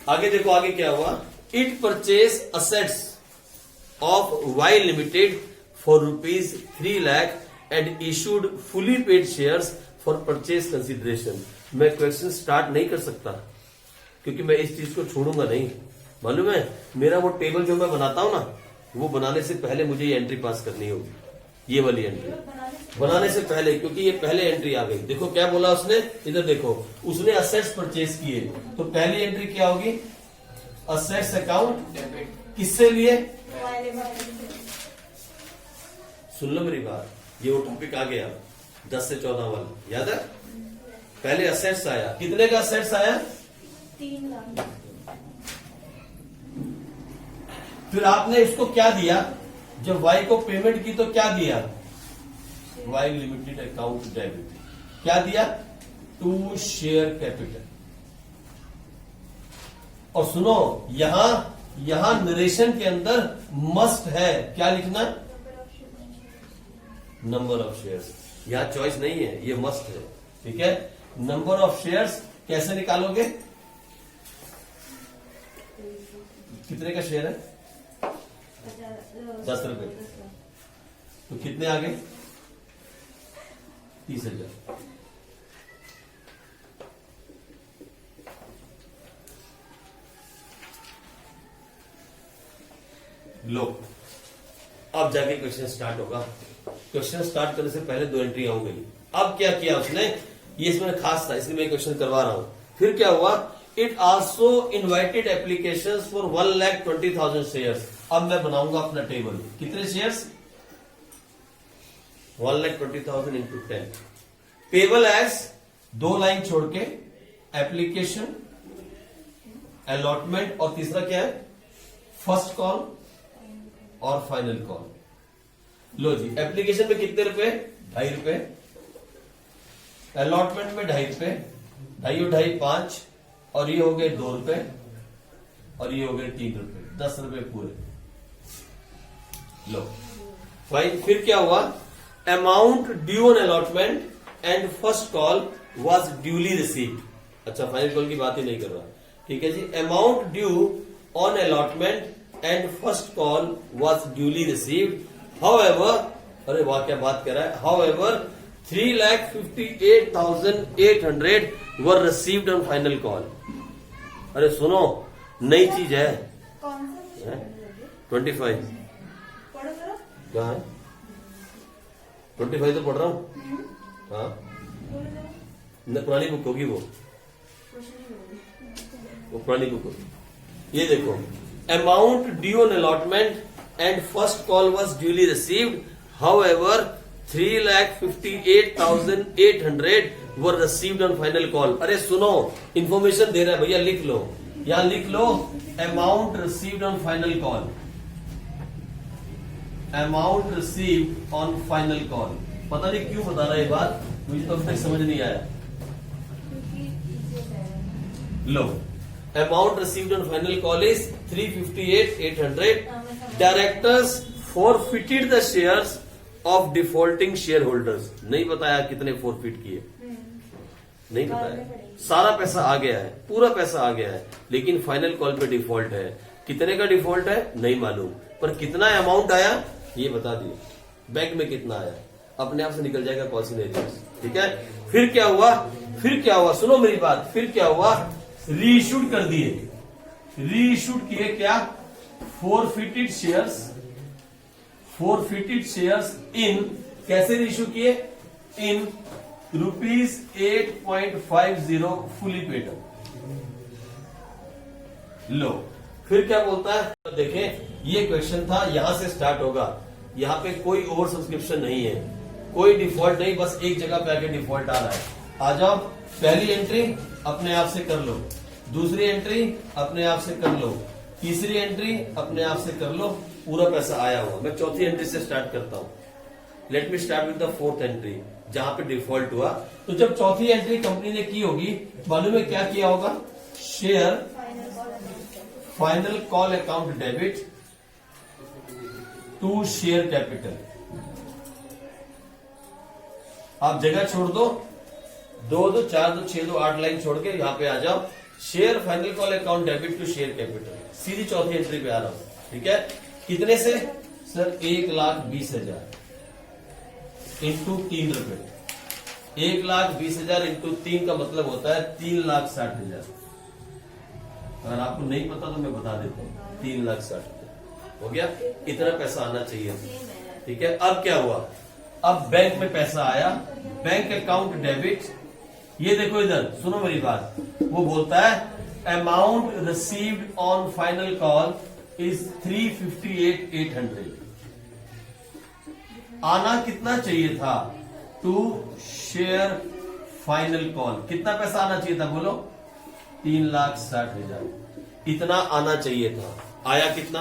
आगे देखो, आगे क्या हुआ, it purchase assets of Y limited for ₹3 lakh and issued fully paid shares for purchase consideration. मैं क्वेश्चन स्टार्ट नहीं कर सकता क्योंकि मैं इस चीज को छोड़ूंगा नहीं। मालूम है, मेरा वो टेबल जो मैं बनाता हूं ना, वो बनाने से पहले मुझे ये एंट्री पास करनी होगी, ये वाली एंट्री बनाने से पहले, क्योंकि ये पहले एंट्री आ गई। देखो क्या बोला उसने, इधर देखो, उसने असेट्स परचेज किए, तो पहली एंट्री क्या होगी, असेट्स अकाउंट, किससे लिए, सुन लो मेरी बात, ये वो टॉपिक आ गया 10 से 14 वाला, याद है? पहले असेट्स आया, कितने का असेट्स आया, 3 लाख। फिर आपने इसको क्या दिया, जब वाई को पेमेंट की तो क्या दिया, वाई लिमिटेड अकाउंट डेबिट, क्या दिया, टू शेयर कैपिटल। और सुनो, यहां नरेशन के अंदर मस्ट है, क्या लिखना, नंबर ऑफ शेयर्स। यहां चॉइस नहीं है, ये मस्ट है। ठीक है, नंबर ऑफ शेयर्स कैसे निकालोगे, कितने का शेयर है? 10 रुपए। तो कितने आ गए? 30,000। लो, अब जाके क्वेश्चन स्टार्ट होगा। क्वेश्चन स्टार्ट करने से पहले 2 एंट्री हो गई। अब क्या किया उसने, ये इसमें खास था इसलिए मैं क्वेश्चन करवा रहा हूं। फिर क्या हुआ, it also invited application for 1,20,000 shares. अब मैं बनाऊंगा अपना टेबल, कितने shares? 1,20,000 into 10 payable as 2 line छोड़ के एप्लीकेशन, अलॉटमेंट और तीसरा क्या है, फर्स्ट कॉल और फाइनल कॉल। लो जी, एप्लीकेशन में कितने रुपए? 2.5 रुपए। अलॉटमेंट में 2.5 रुपए, 2.5 और 2.5 5, और ये हो गए 2 रुपए, और ये हो गए 3 रुपए, 10 रुपए पूरे। लो फाइन। फिर क्या हुआ, amount due on allotment and first call was duly received. अच्छा, फाइनल कॉल की बात ही नहीं कर रहा, ठीक है जी। Amount due on allotment and first call was duly received. However, अरे वाह क्या बात कर रहा है, however 3,58,800 were received on final call. अरे सुनो, नई चीज है। कौन सा? 25 पढ़ो जरा। कहाँ है? 25 तो पढ़ रहा हूँ। हाँ, पुरानी बुक होगी वो पुरानी बुक होगी। ये देखो, amount due on allotment and first call was duly received. However, 3,58,800 were received on final call. अरे सुनो, इंफॉर्मेशन दे रहा है भैया, लिख लो, यहां लिख लो amount received on final call. Amount received on final call. पता नहीं क्यों बता रहा है ये बात, मुझे तो अब तक समझ नहीं आया। लो, amount received on final call is 358,800. Directors forfeited the shares of defaulting shareholders. नहीं बताया कितने forfeit किए, नहीं बताया। सारा पैसा आ गया है, पूरा पैसा आ गया है, लेकिन फाइनल कॉल पे डिफॉल्ट है। कितने का डिफॉल्ट है नहीं मालूम, पर कितना अमाउंट आया ये बता दिए। बैंक में कितना आया अपने आप से निकल जाएगा पॉलिसी नहीं, ठीक है। फिर क्या हुआ, सुनो मेरी बात, फिर क्या हुआ, रीइश्यूड कर दिए, रीइश्यूड किए क्या, फोरफिटेड शेयर्स इन, कैसे रीइश्यू किए, इन ₹8.50 फुली पेड। लो, फिर क्या बोलता है, देखें ये क्वेश्चन था, यहां से स्टार्ट होगा। यहां पे कोई ओवर सब्सक्रिप्शन नहीं है, कोई डिफॉल्ट नहीं, बस एक जगह पे आके डिफॉल्ट आ रहा है। आ जाओ, पहली एंट्री अपने आप से कर लो, दूसरी एंट्री अपने आप से कर लो, तीसरी एंट्री अपने आप से कर लो, पूरा पैसा आया हुआ। मैं चौथी एंट्री से स्टार्ट करता हूं। Let me start with the fourth entry, जहां पे डिफॉल्ट हुआ। तो जब चौथी एंट्री कंपनी ने की होगी, मालूम है क्या किया होगा, share final call account debit to share capital. आप जगह छोड़ दो, 2 2 4 2 6 2 8 लाइन छोड़ के यहां पे आ जाओ, share final call account debit to share capital. सीधी चौथी एंट्री पे आ रहा हूं, ठीक है। कितने से सर, 1,20,000 इंटू 3 रुपए। 1,20,000 इंटू 3 का मतलब होता है 3,60,000। अगर आपको नहीं पता तो मैं बता देता हूँ, 3,60,000 हो गया। इतना पैसा आना चाहिए, ठीक है। अब क्या हुआ, अब बैंक में पैसा आया, बैंक अकाउंट डेबिट। ये देखो इधर, सुनो मेरी बात, वो बोलता है amount received on final call is 358,800। आना कितना चाहिए था, टू शेयर फाइनल कॉल। कितना पैसा आना चाहिए था बोलो, 3,60,000। इतना आना चाहिए था, आया कितना,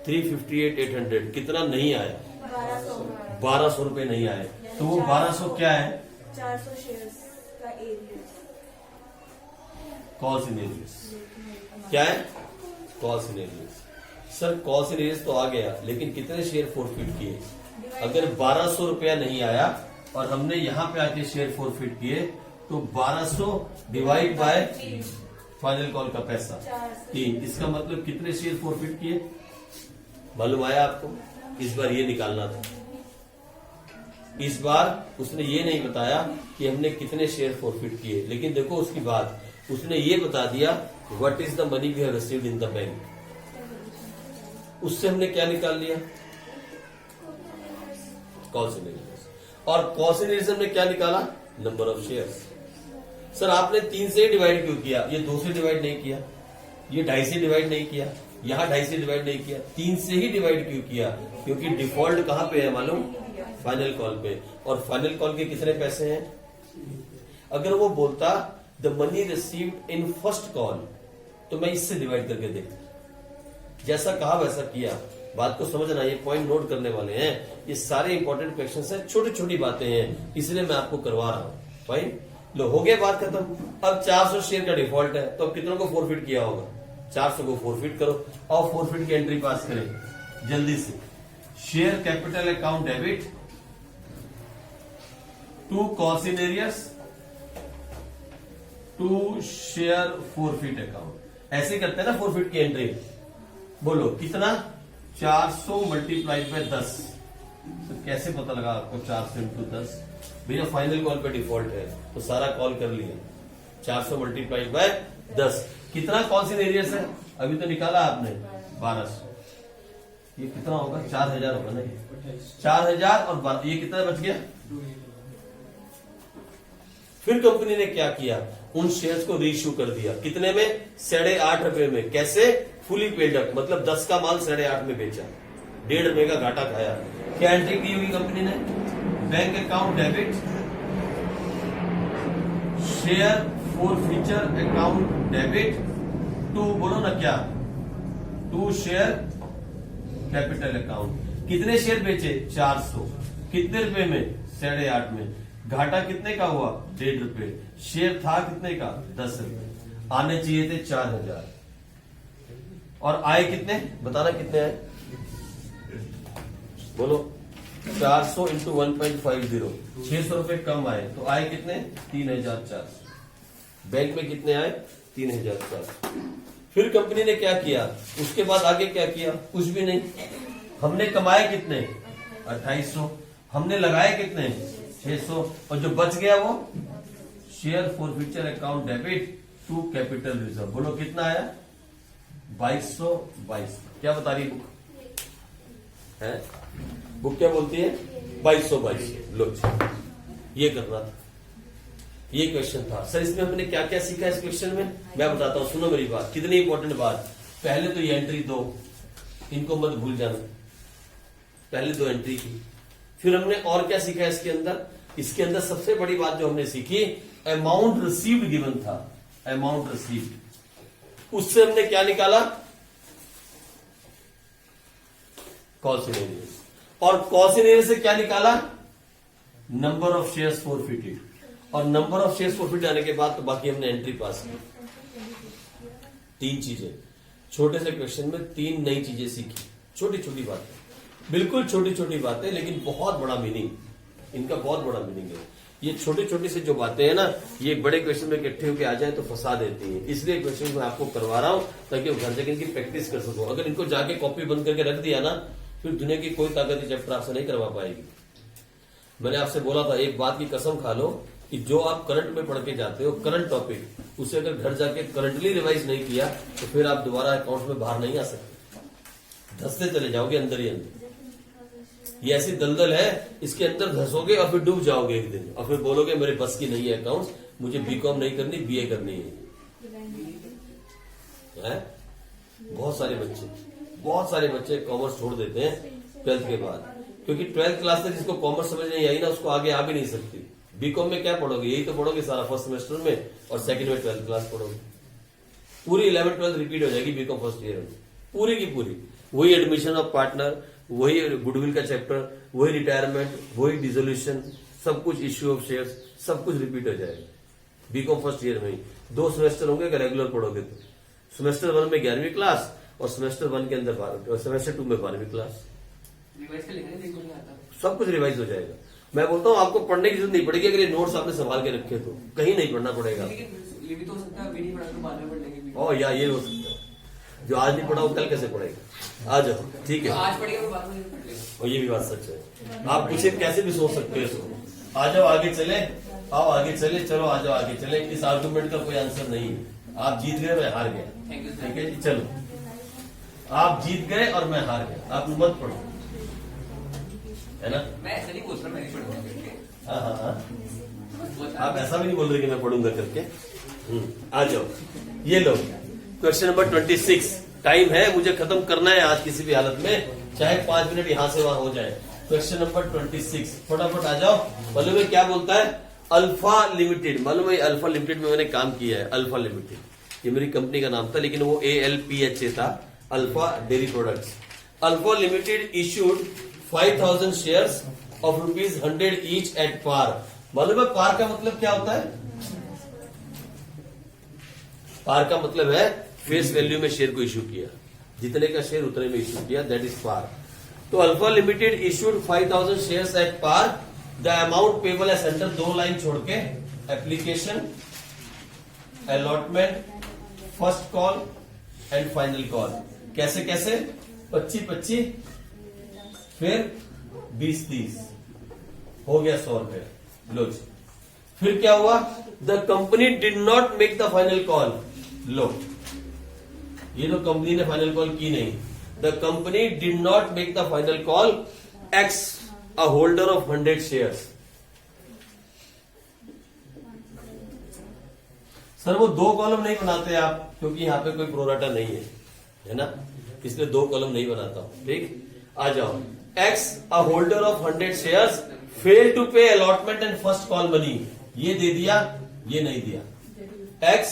358,800। कितना नहीं आया, 1200 रुपए नहीं आए। तो वो 1200 क्या है, 400 शेयर्स का एरिया। कॉल्स इन एरियस क्या है, calls in areas. Sir calls in areas तो आ गया, लेकिन कितने शेयर फोरफिट किए। अगर 1200 रुपया नहीं आया और हमने यहां पे आके शेयर फोरफिट किए, तो 1200 डिवाइड बाय फाइनल कॉल का पैसा 3। इसका मतलब कितने शेयर फॉरफिट किए मालूम आया आपको? इस बार ये निकालना था। इस बार उसने ये नहीं बताया कि हमने कितने शेयर फॉरफिट किए, लेकिन देखो उसकी बात, उसने ये बता दिया what is the money we have received in the bank. उससे हमने क्या निकाल लिया? Cost inheritance. और कॉस्ट इनहेरिटेंस हमने क्या निकाला? Number of shares. सर आपने 3 से डिवाइड क्यों किया? ये 2 से डिवाइड नहीं किया, ये 2.5 से डिवाइड नहीं किया, यहां 2.5 से डिवाइड नहीं किया, 3 से ही डिवाइड क्यों किया? क्योंकि डिफॉल्ट कहां पे है मालूम? फाइनल कॉल पे। और फाइनल कॉल के कितने पैसे हैं? अगर वो बोलता the money received in first call तो मैं इससे डिवाइड करके देखता। जैसा कहा वैसा किया। बात को समझना, ये पॉइंट नोट करने वाले हैं। ये सारे इंपॉर्टेंट क्वेश्चंस हैं, छोटी छोटी बातें हैं, इसलिए मैं आपको करवा रहा हूं। फाइन, लो हो गया बात खत्म। अब 400 शेयर का डिफॉल्ट है तो अब कितनों को फॉरफिट किया होगा? 400 को फॉरफिट करो और फॉरफिट की एंट्री पास करें जल्दी से। Share capital account debit to cost in arrears to share forfeit account. ऐसे करते हैं ना फॉरफिट की एंट्री। बोलो कितना? 400 मल्टीप्लाइड बाय 10। तो कैसे पता लगा आपको 400 इंटू 10? भैया फाइनल कॉल पे डिफॉल्ट है तो सारा कॉल कर लिया। 400 मल्टीप्लाइड बाय 10 कितना कॉस्ट इन एरियर्स है? अभी तो निकाला आपने 1200। ये कितना होगा? 4000 होगा ना? 4000 और 12, ये कितना बच गया? फिर कंपनी ने क्या किया? उन शेयर्स को रीइश्यू कर दिया। कितने में? 8.5 रुपए में। कैसे? फुली पेड अप, मतलब 10 का माल 8.5 में बेचा, 1.5 रुपए का घाटा खाया। क्या एंट्री की हुई कंपनी ने? Bank account debit share forfeiture account debit to, बोलो ना क्या, टू शेयर कैपिटल अकाउंट। कितने शेयर बेचे? 400। कितने रुपए में? 8.5 में। घाटा कितने का हुआ? 1.5 रुपए। शेयर था कितने का? 10 रुपए। आने चाहिए थे 4000 और आए कितने? बताना कितने आए? बोलो। 400 इंटू 1.50, 600 रुपए कम आए तो आए कितने? 3400। बैंक में कितने आए? 3400। फिर कंपनी ने क्या किया? उसके बाद आगे क्या किया? कुछ भी नहीं। हमने कमाए कितने? 2800। हमने लगाए कितने? 600। और जो बच गया वो share forfeiture account debit to capital reserve. बोलो कितना आया? 2222। क्या बता रही बुक है? बुक क्या बोलती है? 2222। लो ये करना था, ये क्वेश्चन था। सर इसमें हमने क्या क्या सीखा इस क्वेश्चन में? मैं बताता हूं, सुनो मेरी बात, कितनी इंपॉर्टेंट बात। पहले तो ये एंट्री 2, इनको मत भूल जाना। पहले 2 एंट्री की। फिर हमने और क्या सीखा इसके अंदर? इसके अंदर सबसे बड़ी बात जो हमने सीखी, अमाउंट रिसीव्ड गिवन था। अमाउंट रिसीव्ड, उससे हमने क्या निकाला? Cost in arrears. और कॉस्ट इन एरियर्स से क्या निकाला? Number of shares forfeited. और नंबर ऑफ शेयर्स फॉरफिटेड आने के बाद तो बाकी हमने एंट्री पास की। 3 चीजें छोटे से क्वेश्चन में, 3 नई चीजें सीखी। छोटी छोटी बातें, बिल्कुल छोटी छोटी बातें, लेकिन बहुत बड़ा मीनिंग, इनका बहुत बड़ा मीनिंग है। ये छोटी छोटी से जो बातें हैं ना, ये बड़े क्वेश्चन में इकट्ठे होकर आ जाए तो फंसा देती हैं। इसलिए क्वेश्चन मैं आपको करवा रहा हूं ताकि आप घर जाकर इनकी प्रैक्टिस कर सको। अगर इनको जाके कॉपी बंद करके रख दिया ना, फिर दुनिया की कोई ताकत चैप्टर आपसे नहीं करवा पाएगी। मैंने आपसे बोला था, एक बात की कसम खा लो कि जो आप करंट में पढ़ के जाते हो, करंट टॉपिक, उसे अगर घर जाके करंटली रिवाइज नहीं किया तो फिर आप दोबारा अकाउंट में बाहर नहीं आ सकते। धंसते चले जाओगे अंदर ही अंदर। ये ऐसी दलदल है, इसके अंदर धंसोगे और फिर डूब जाओगे एक दिन, और फिर बोलोगे मेरे बस की नहीं है अकाउंट्स, मुझे बीकॉम नहीं करनी, बीए करनी है। बहुत सारे बच्चे कॉमर्स छोड़ देते हैं 12th के बाद, क्योंकि 12th क्लास तक जिसको कॉमर्स समझ नहीं आई ना, उसको आगे आ भी नहीं सकती। बीकॉम में क्या पढ़ोगे? यही तो पढ़ोगे सारा फर्स्ट सेमेस्टर में, और सेकंड में 12th क्लास पढ़ोगे। पूरी 11th 12th रिपीट हो जाएगी बीकॉम फर्स्ट ईयर में, पूरी की पूरी। वही एडमिशन ऑफ पार्टनर, वही गुडविल का चैप्टर, वही रिटायरमेंट, वही डिसोल्यूशन, सब कुछ, इश्यू ऑफ शेयर्स, सब कुछ रिपीट हो जाएगा बीकॉम फर्स्ट ईयर में ही। 2 सेमेस्टर होंगे अगर रेगुलर पढ़ोगे तो। सेमेस्टर 1 में 11वीं क्लास और सेमेस्टर 1 के अंदर सेमेस्टर 2 में 12वीं क्लास। सब कुछ रिवाइज हो जाएगा। मैं बोलता हूँ आपको पढ़ने की जरूरत नहीं पड़ेगी अगर ये नोट्स आपने संभाल के रखे तो, कहीं नहीं पढ़ना पड़ेगा। ये भी तो हो सकता है, अभी नहीं पढ़ा तो बाद में पढ़ लेंगे भी। ओ या ये हो सकता है, जो आज नहीं पढ़ा वो कल कैसे पढ़ेगा। आ जाओ, ठीक तो है, आज पढ़ेगा तो बाद में पढ़ लेगा। और ये भी बात सच है। आप पूछे कैसे भी सोच सकते हो इसको। आ जाओ आगे चले, आओ आगे चले, चलो आ जाओ आगे चले। इस आर्गुमेंट का कोई आंसर नहीं है। आप जीत गए, मैं हार गया। Thank you sir. ठीक है जी, चलो आप जीत गए और मैं हार गया। आप मत पढ़ो, है ना। मैं ऐसा नहीं पूछ रहा, मैं नहीं पढ़ूंगा करके। हाँ हाँ हाँ, वो आप ऐसा भी नहीं बोल रहे कि मैं पढ़ूंगा करके। आ जाओ, ये लो क्वेश्चन नंबर 26। टाइम है, मुझे खत्म करना है आज किसी भी हालत में, चाहे 5 मिनट यहां से वहां हो जाए। क्वेश्चन नंबर 26, फटाफट आ जाओ। मालूम है क्या बोलता है? Alpha limited. मालूम है अल्फा लिमिटेड में मैंने काम किया है। अल्फा लिमिटेड ये मेरी कंपनी का नाम था, लेकिन वो ALPHA था, alpha dairy products. Alpha limited issued 5000 shares of ₹100 each at par. मालूम है पार का मतलब क्या होता है? पार का मतलब है फेस वैल्यू में शेयर को इशू किया, जितने का शेयर उतने में इशू किया, दैट इज पार। तो alpha limited issued 5000 shares at par. The amount payable है सेंटर, 2 लाइन छोड़ के, application, allotment, first call and final call. कैसे कैसे? 25-25, फिर 20-30, हो गया 100 रुपए। लो जी, फिर क्या हुआ? The company did not make the final call. लो, ये तो कंपनी ने फाइनल कॉल की नहीं। The company did not make the final call, X a holder of 100 shares. Sir वो 2 कॉलम नहीं बनाते आप, क्योंकि यहां पे कोई प्रोराटा नहीं है ना, इसलिए 2 कॉलम नहीं बनाता हूं। ठीक, आ जाओ। X a holder of 100 shares fail to pay allotment and first call money. ये दे दिया, ये नहीं दिया। X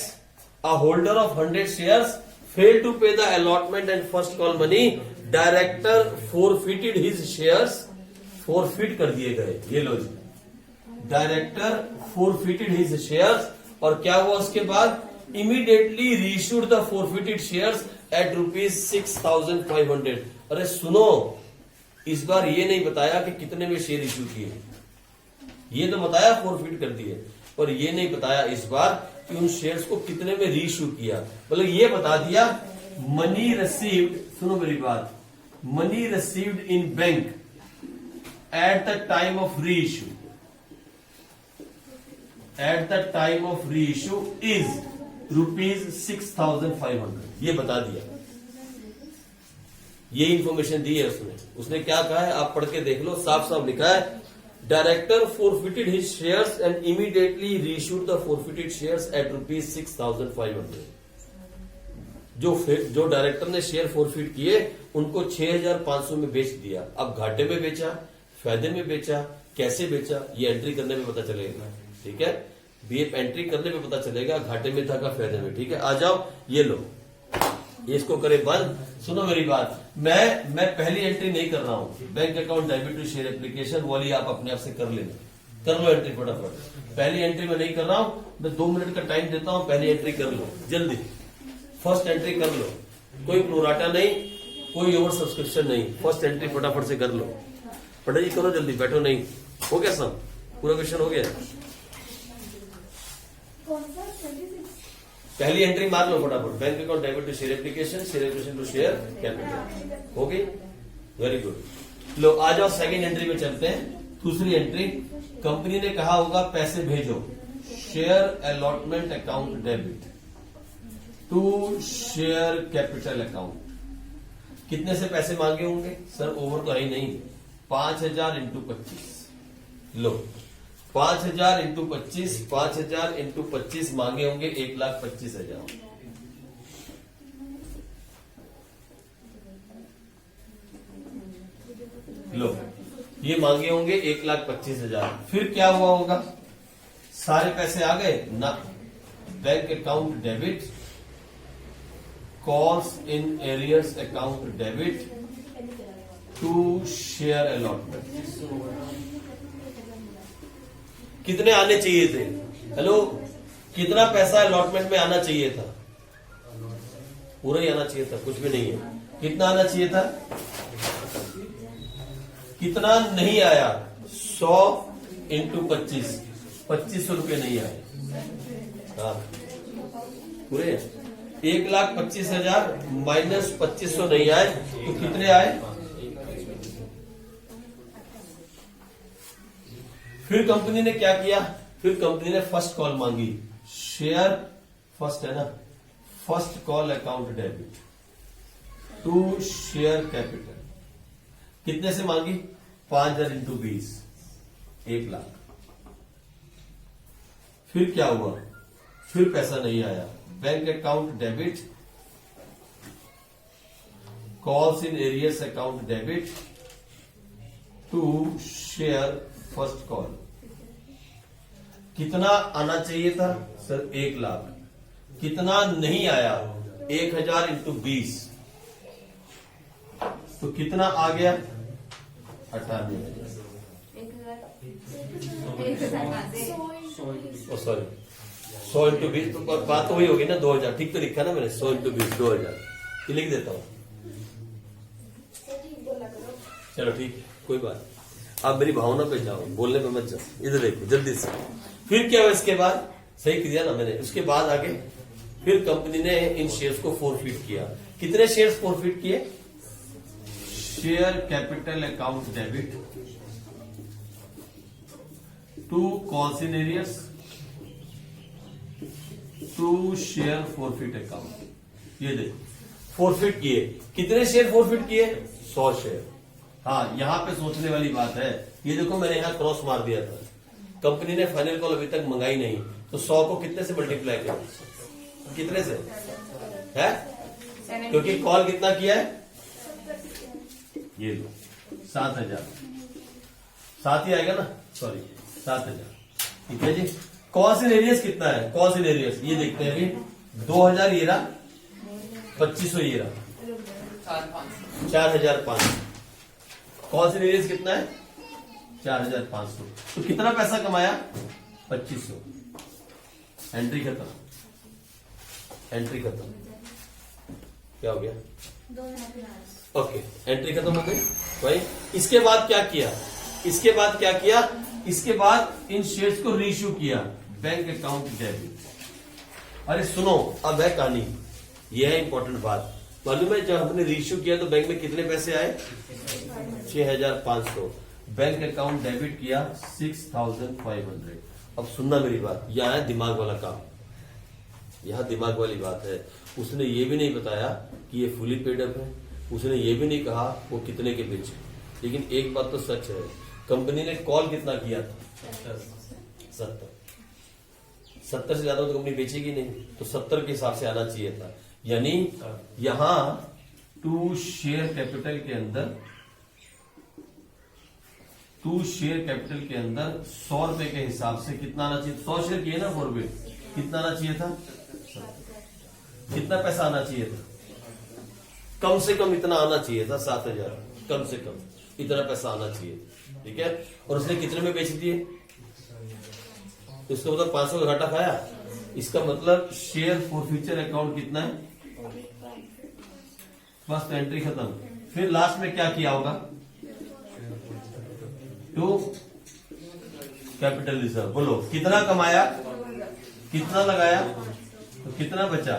a holder of 100 shares fail to pay the allotment and first call money. Director forfeited his shares, forfeit कर दिए गए। ये लो जी, डायरेक्टर फोरफिटेड हिज शेयर्स। और क्या हुआ उसके बाद? Immediately reissued the forfeited shares at ₹6500। अरे सुनो, इस बार ये नहीं बताया कि कितने में शेयर इश्यू किए। ये तो बताया फोरफिट कर दिए, पर ये नहीं बताया इस बार कि उन शेयर्स को कितने में रीइश्यू किया। मतलब ये बता दिया मनी रिसीव्ड, सुनो मेरी बात, money received in bank at the time of reissue, at the time of reissue is ₹6500। ये बता दिया, ये इंफॉर्मेशन दी है उसने। उसने क्या कहा है आप पढ़ के देख लो, साफ साफ लिखा है, director forfeited his shares and immediately reissued the forfeited shares at ₹6500। जो डायरेक्टर ने शेयर फोरफिट किए उनको 6500 में बेच दिया। अब घाटे में बेचा, फायदे में बेचा, कैसे बेचा, ये एंट्री करने में पता चलेगा। ठीक है, बीएफ एंट्री करने में पता चलेगा घाटे में था का फायदे में। ठीक है, आ जाओ, ये लो, इसको करे बंद। सुनो मेरी बात, मैं पहली एंट्री नहीं कर रहा हूं। Bank account debit to share application वाली आप अपने आप से कर लेना, कर लो एंट्री फटाफट। पहली एंट्री में नहीं कर रहा हूं, मैं 2 मिनट का टाइम देता हूं, पहली एंट्री कर लो जल्दी, फर्स्ट एंट्री कर लो। कोई प्रोराटा नहीं, कोई ओवर सब्सक्रिप्शन नहीं, फर्स्ट एंट्री फटाफट से कर लो। पढ़ाई करो जल्दी, बैठो नहीं। हो गया सब, पूरा क्वेश्चन हो गया। पहली एंट्री मार लो फटाफट, bank account debit to share application to share capital. हो गई, वेरी गुड। लो आ जाओ, सेकंड एंट्री में चलते हैं। दूसरी एंट्री, कंपनी ने कहा होगा पैसे भेजो, share allotment account debit to share capital account. कितने से पैसे मांगे होंगे? सर ओवर तो है ही नहीं, 5000 × 25। लो 5000 × 25, 5000 × 25 मांगे होंगे 1,25,000। लो ये मांगे होंगे 1,25,000। फिर क्या हुआ होगा? सारे पैसे आ गए ना, bank account debit, cost in arrears account debit to share allotment. कितने आने चाहिए थे? हेलो, कितना पैसा अलॉटमेंट में आना चाहिए था? पूरा ही आना चाहिए था, कुछ भी नहीं है। कितना आना चाहिए था? कितना नहीं आया? 100 × 25, 2500 रुपये नहीं आए। हाँ, पूरे 1,25,000 माइनस 2500 नहीं आए तो कितने आए? फिर कंपनी ने क्या किया? फिर कंपनी ने फर्स्ट कॉल मांगी, शेयर फर्स्ट है ना, first call account debit to share capital. कितने से मांगी? 5,000 इंटू 20, 1,00,000। फिर क्या हुआ? फिर पैसा नहीं आया। Bank account debit, calls in arrears account debit to share first call. कितना आना चाहिए था सर? 1,00,000। कितना नहीं आया? 1,000 इंटू 20, तो कितना आ गया? 98,000। सॉरी 100 इंटू 20, तो बात तो वही होगी ना, 2,000। ठीक तो लिखा ना मैंने, 100 इंटू 20 2,000। ये लिख देता हूं। चलो ठीक, कोई बात। आप मेरी भावना पे जाओ, बोलने पे मत जाओ। इधर देखो जल्दी से। फिर क्या हुआ इसके बाद? सही किया ना मैंने। उसके बाद आगे फिर कंपनी ने इन शेयर्स को फोरफिट किया। कितने शेयर्स फोरफिट किए? Share capital account debit to calls in arrears to share forfeit account. ये देखो फोरफिट किए। कितने शेयर फोरफिट किए? 100 शेयर। हाँ, यहां पे सोचने वाली बात है। ये देखो मैंने यहां क्रॉस मार दिया था। कंपनी ने फाइनल कॉल अभी तक मंगाई नहीं, तो 100 को कितने से मल्टीप्लाई किया? कितने से है? क्योंकि कॉल कितना किया है? ये लो 7,000। 7 ही आएगा ना, सॉरी 7,000। ठीक है जी। कॉस्ट इन एरियस कितना है? कॉस्ट इन एरियस ये देखते हैं अभी। 2,000 ये रहा, 2,500 ये रहा, 4,500। कॉस्ट इन एरियस कितना है? 4,500। तो कितना पैसा कमाया? 2,500। एंट्री खत्म। एंट्री खत्म। क्या हो गया? ओके, एंट्री खत्म हो गई भाई। इसके बाद क्या किया? इसके बाद क्या किया? इसके बाद इन शेयर्स को रीइश्यू किया, बैंक अकाउंट डेबिट। अरे सुनो, अब है कहानी। यह है इंपॉर्टेंट बात। मालूम है जब हमने रीइश्यू किया तो बैंक में कितने पैसे आए? 6,500। बैंक अकाउंट डेबिट किया 6,500। अब सुनना मेरी बात, यहां है दिमाग वाला काम। यहां दिमाग वाली बात है। उसने ये भी नहीं बताया कि ये फुली पेड अप है। उसने ये भी नहीं कहा वो कितने के बेचे। लेकिन एक बात तो सच है, कंपनी ने कॉल कितना किया था? 70। 70 से ज्यादा तो कंपनी बेचेगी नहीं, तो 70 के हिसाब से आना चाहिए था। यानी यहां टू शेयर कैपिटल के अंदर 100 रुपए के हिसाब से कितना आना चाहिए? 100 शेयर किए ना फॉरवर्ड, कितना आना चाहिए था? कितना पैसा आना चाहिए था? कम से कम इतना आना चाहिए था, 7,000। कम से कम इतना पैसा आना चाहिए। ठीक है। और उसने कितने में बेच दिए? तो इसका मतलब 500 का घाटा खाया। इसका मतलब शेयर फॉर फ्यूचर अकाउंट कितना है? फर्स्ट एंट्री खत्म। फिर लास्ट में क्या किया होगा? To capital reserve. बोलो कितना कमाया, कितना लगाया, तो कितना बचा?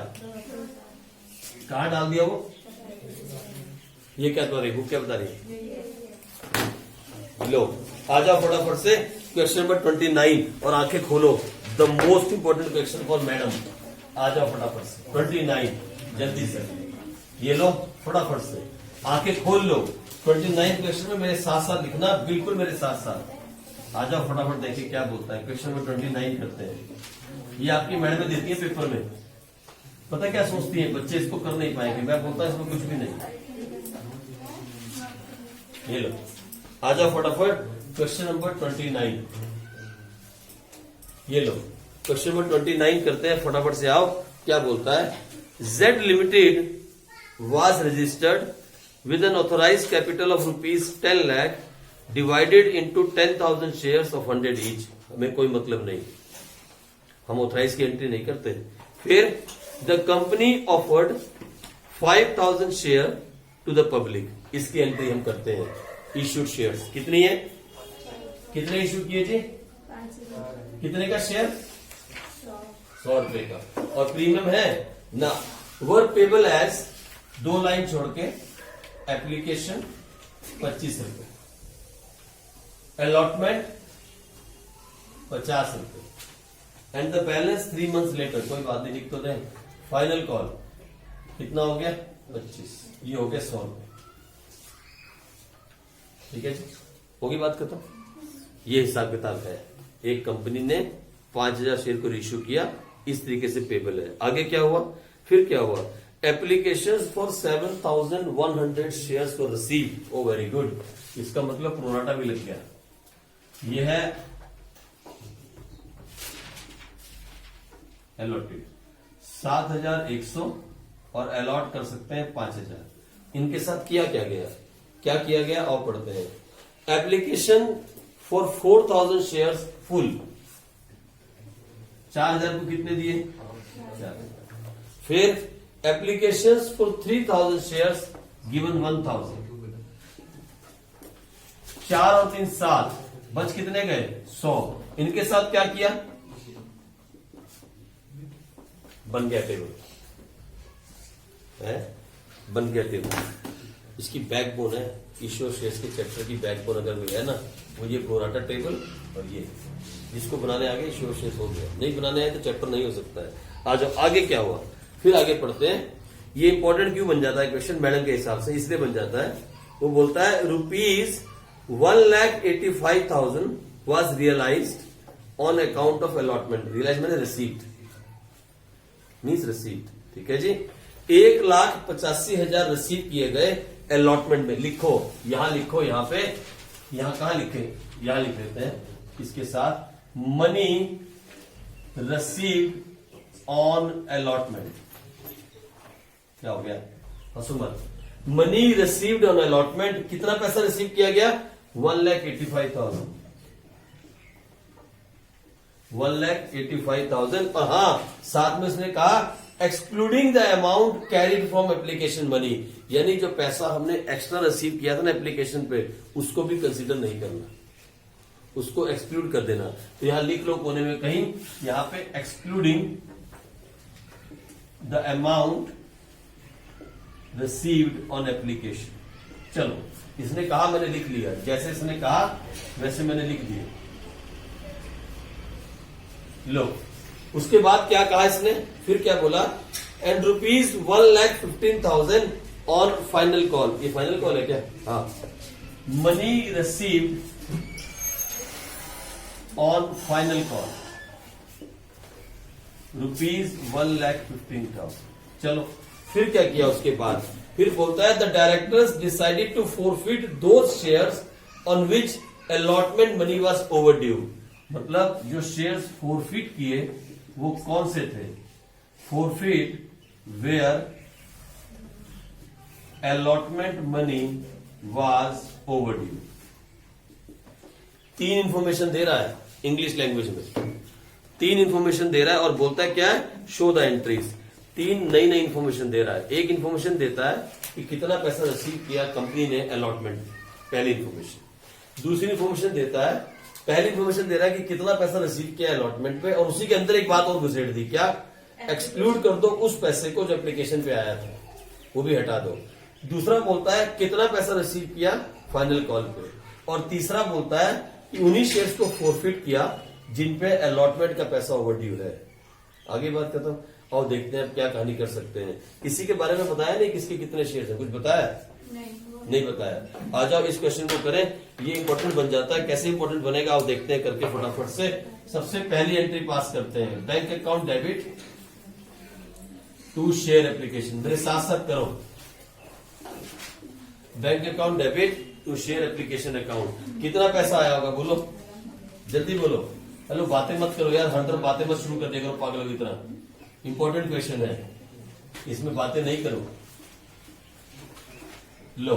कहां डाल दिया वो? ये क्या बता रही बुक, क्या बता रही? लो आ जाओ फटाफट से क्वेश्चन नंबर 29 और आंखें खोलो। The most important question for madam. आ जाओ फटाफट से 29 जल्दी से। ये लो फटाफट से आंखें खोल लो। 29 क्वेश्चन में मेरे साथ साथ लिखना, बिल्कुल मेरे साथ साथ। आ जाओ फटाफट, देखिए क्या बोलता है। क्वेश्चन नंबर 29 करते हैं। ये आपकी मैडम देती है पेपर में। पता क्या सोचती है? बच्चे इसको कर नहीं पाएंगे। मैं बोलता हूं इसमें कुछ भी नहीं। ये लो आ जाओ फटाफट क्वेश्चन नंबर 29। ये लो क्वेश्चन नंबर 29 करते हैं, फटाफट से आओ। क्या बोलता है? Z limited was registered with an authorized capital of ₹10 lakh divided into 10,000 shares of 100 each। हमें कोई मतलब नहीं, हम ऑथराइज की एंट्री नहीं करते। फिर the company offered 5,000 share to the public, इसकी एंट्री हम करते हैं। इश्यूड शेयर्स कितनी है? कितने इश्यू किए जी? कितने का शेयर? 100 का। और प्रीमियम है ना, वर पेबल एज 2 लाइन छोड़ के एप्लीकेशन 25 रुपए, अलॉटमेंट 50 रुपए, and the balance 3 months later. कोई बात नहीं, लिख तो दें। फाइनल कॉल कितना हो गया 25, ये हो गया 100 रुपए। ठीक है जी, होगी बात खत्म। ये हिसाब किताब है। एक कंपनी ने 5000 शेयर को इश्यू किया, इस तरीके से पेबल है। आगे क्या हुआ, फिर क्या हुआ, एप्लीकेशन फॉर 7100 शेयर्स को रिसीव। ओ वेरी गुड, इसका मतलब प्रोनाटा भी लग गया। ये है अलॉटेड 7100 और अलॉट कर सकते हैं 5000। इनके साथ किया क्या गया, क्या किया गया और पढ़ते हैं। एप्लीकेशन फॉर 4000 शेयर्स फुल, 4000 को कितने दिए 4000। फिर एप्लीकेशन फॉर 3000 शेयर्स गिवन 1000, 4 और 3 7, बच कितने गए 100। इनके साथ क्या किया, बन गया टेबल है, बन गया टेबल। इसकी बैकबोन है, इश्यू शेयर्स के चैप्टर की बैकबोन अगर कोई है ना, वो ये प्रोराटा टेबल और ये, जिसको बनाने आगे इश्यू शेयर्स हो गया, नहीं बनाने आए तो चैप्टर नहीं हो सकता है। आ जाओ आगे क्या हुआ, फिर आगे पढ़ते हैं। ये इंपॉर्टेंट क्यों बन जाता है क्वेश्चन मैडम के हिसाब से, इसलिए बन जाता है। वो बोलता है ₹1,85,000 was realised on account of allotment. Realise मैंने रिसीव्ड, मीन्स रिसीव्ड। ठीक है जी, 1,85,000 रिसीव किए गए अलॉटमेंट में। लिखो, यहां लिखो, यहां पे, यहां कहां लिखे, यहां लिख देते हैं इसके साथ, मनी रिसीव्ड ऑन अलॉटमेंट। क्या हो गया, हंसो मत। मनी रिसीव्ड ऑन अलॉटमेंट, कितना पैसा रिसीव किया गया 1,85,000, 1,85,000। और हाँ, साथ में उसने कहा excluding the amount carried from application money, यानी जो पैसा हमने एक्स्ट्रा रिसीव किया था ना एप्लीकेशन पे, उसको भी कंसीडर नहीं करना, उसको एक्सक्लूड कर देना। तो यहां लिख लो कोने में कहीं, यहां पे excluding the amount received on application. चलो, इसने कहा मैंने लिख लिया, जैसे इसने कहा वैसे मैंने लिख दिया। लो, उसके बाद क्या कहा इसने, फिर क्या बोला, एंड ₹1,15,000 ऑन फाइनल कॉल। ये फाइनल कॉल है क्या, हाँ। Money received on final call ₹1,15,000। चलो, फिर क्या किया उसके बाद, फिर बोलता है the directors decided to forfeit those shares on which allotment money was overdue. मतलब जो शेयर्स फॉरफिट किए वो कौन से थे, forfeit where allotment money was overdue. 3 information दे रहा है इंग्लिश लैंग्वेज में, 3 इंफॉर्मेशन दे रहा है और बोलता है क्या है, शो द एंट्रीज। 3 नई नई इंफॉर्मेशन दे रहा है। एक इंफॉर्मेशन देता है कि कितना पैसा रिसीव किया कंपनी ने अलॉटमेंट, पहली इंफॉर्मेशन। दूसरी इंफॉर्मेशन देता है, पहली इंफॉर्मेशन दे रहा है कि कितना पैसा रिसीव किया अलॉटमेंट पे, और उसी के अंदर एक बात और घुसेड़ दी, क्या, एक्सक्लूड कर दो उस पैसे को जो एप्लीकेशन पे आया था, वो भी हटा दो। दूसरा बोलता है कितना पैसा रिसीव किया फाइनल कॉल पे, और तीसरा बोलता है कि उन्हीं शेयर्स को फॉरफिट किया जिन पे अलॉटमेंट का पैसा ओवरड्यू है। आगे बात करता हूं, और देखते हैं अब क्या कहानी कर सकते हैं। किसी के बारे में बताया नहीं, किसके कितने शेयर्स हैं, कुछ बताया नहीं बताया। आ जाओ इस क्वेश्चन को करें, ये इंपॉर्टेंट बन जाता है। कैसे इंपॉर्टेंट बनेगा आप देखते हैं करके फटाफट से। सबसे पहली एंट्री पास करते हैं, bank account debit to share application. मेरे साथ साथ करो, bank account debit to share application account. कितना पैसा आया होगा, बोलो जल्दी बोलो। हेलो, बातें मत करो यार, हर तरफ बातें मत शुरू कर दिया करो पागलों की तरह। इंपॉर्टेंट क्वेश्चन है, इसमें बातें नहीं करो। लो,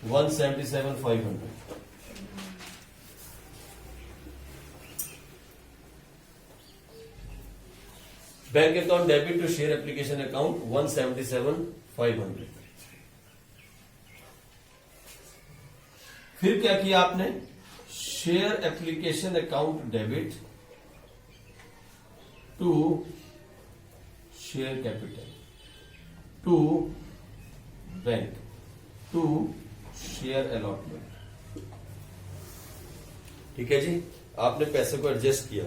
177,500। Bank account debit to share application account 177,500। फिर क्या किया आपने, share application account debit to share capital to bank to share allotment. ठीक है जी, आपने पैसे को एडजस्ट किया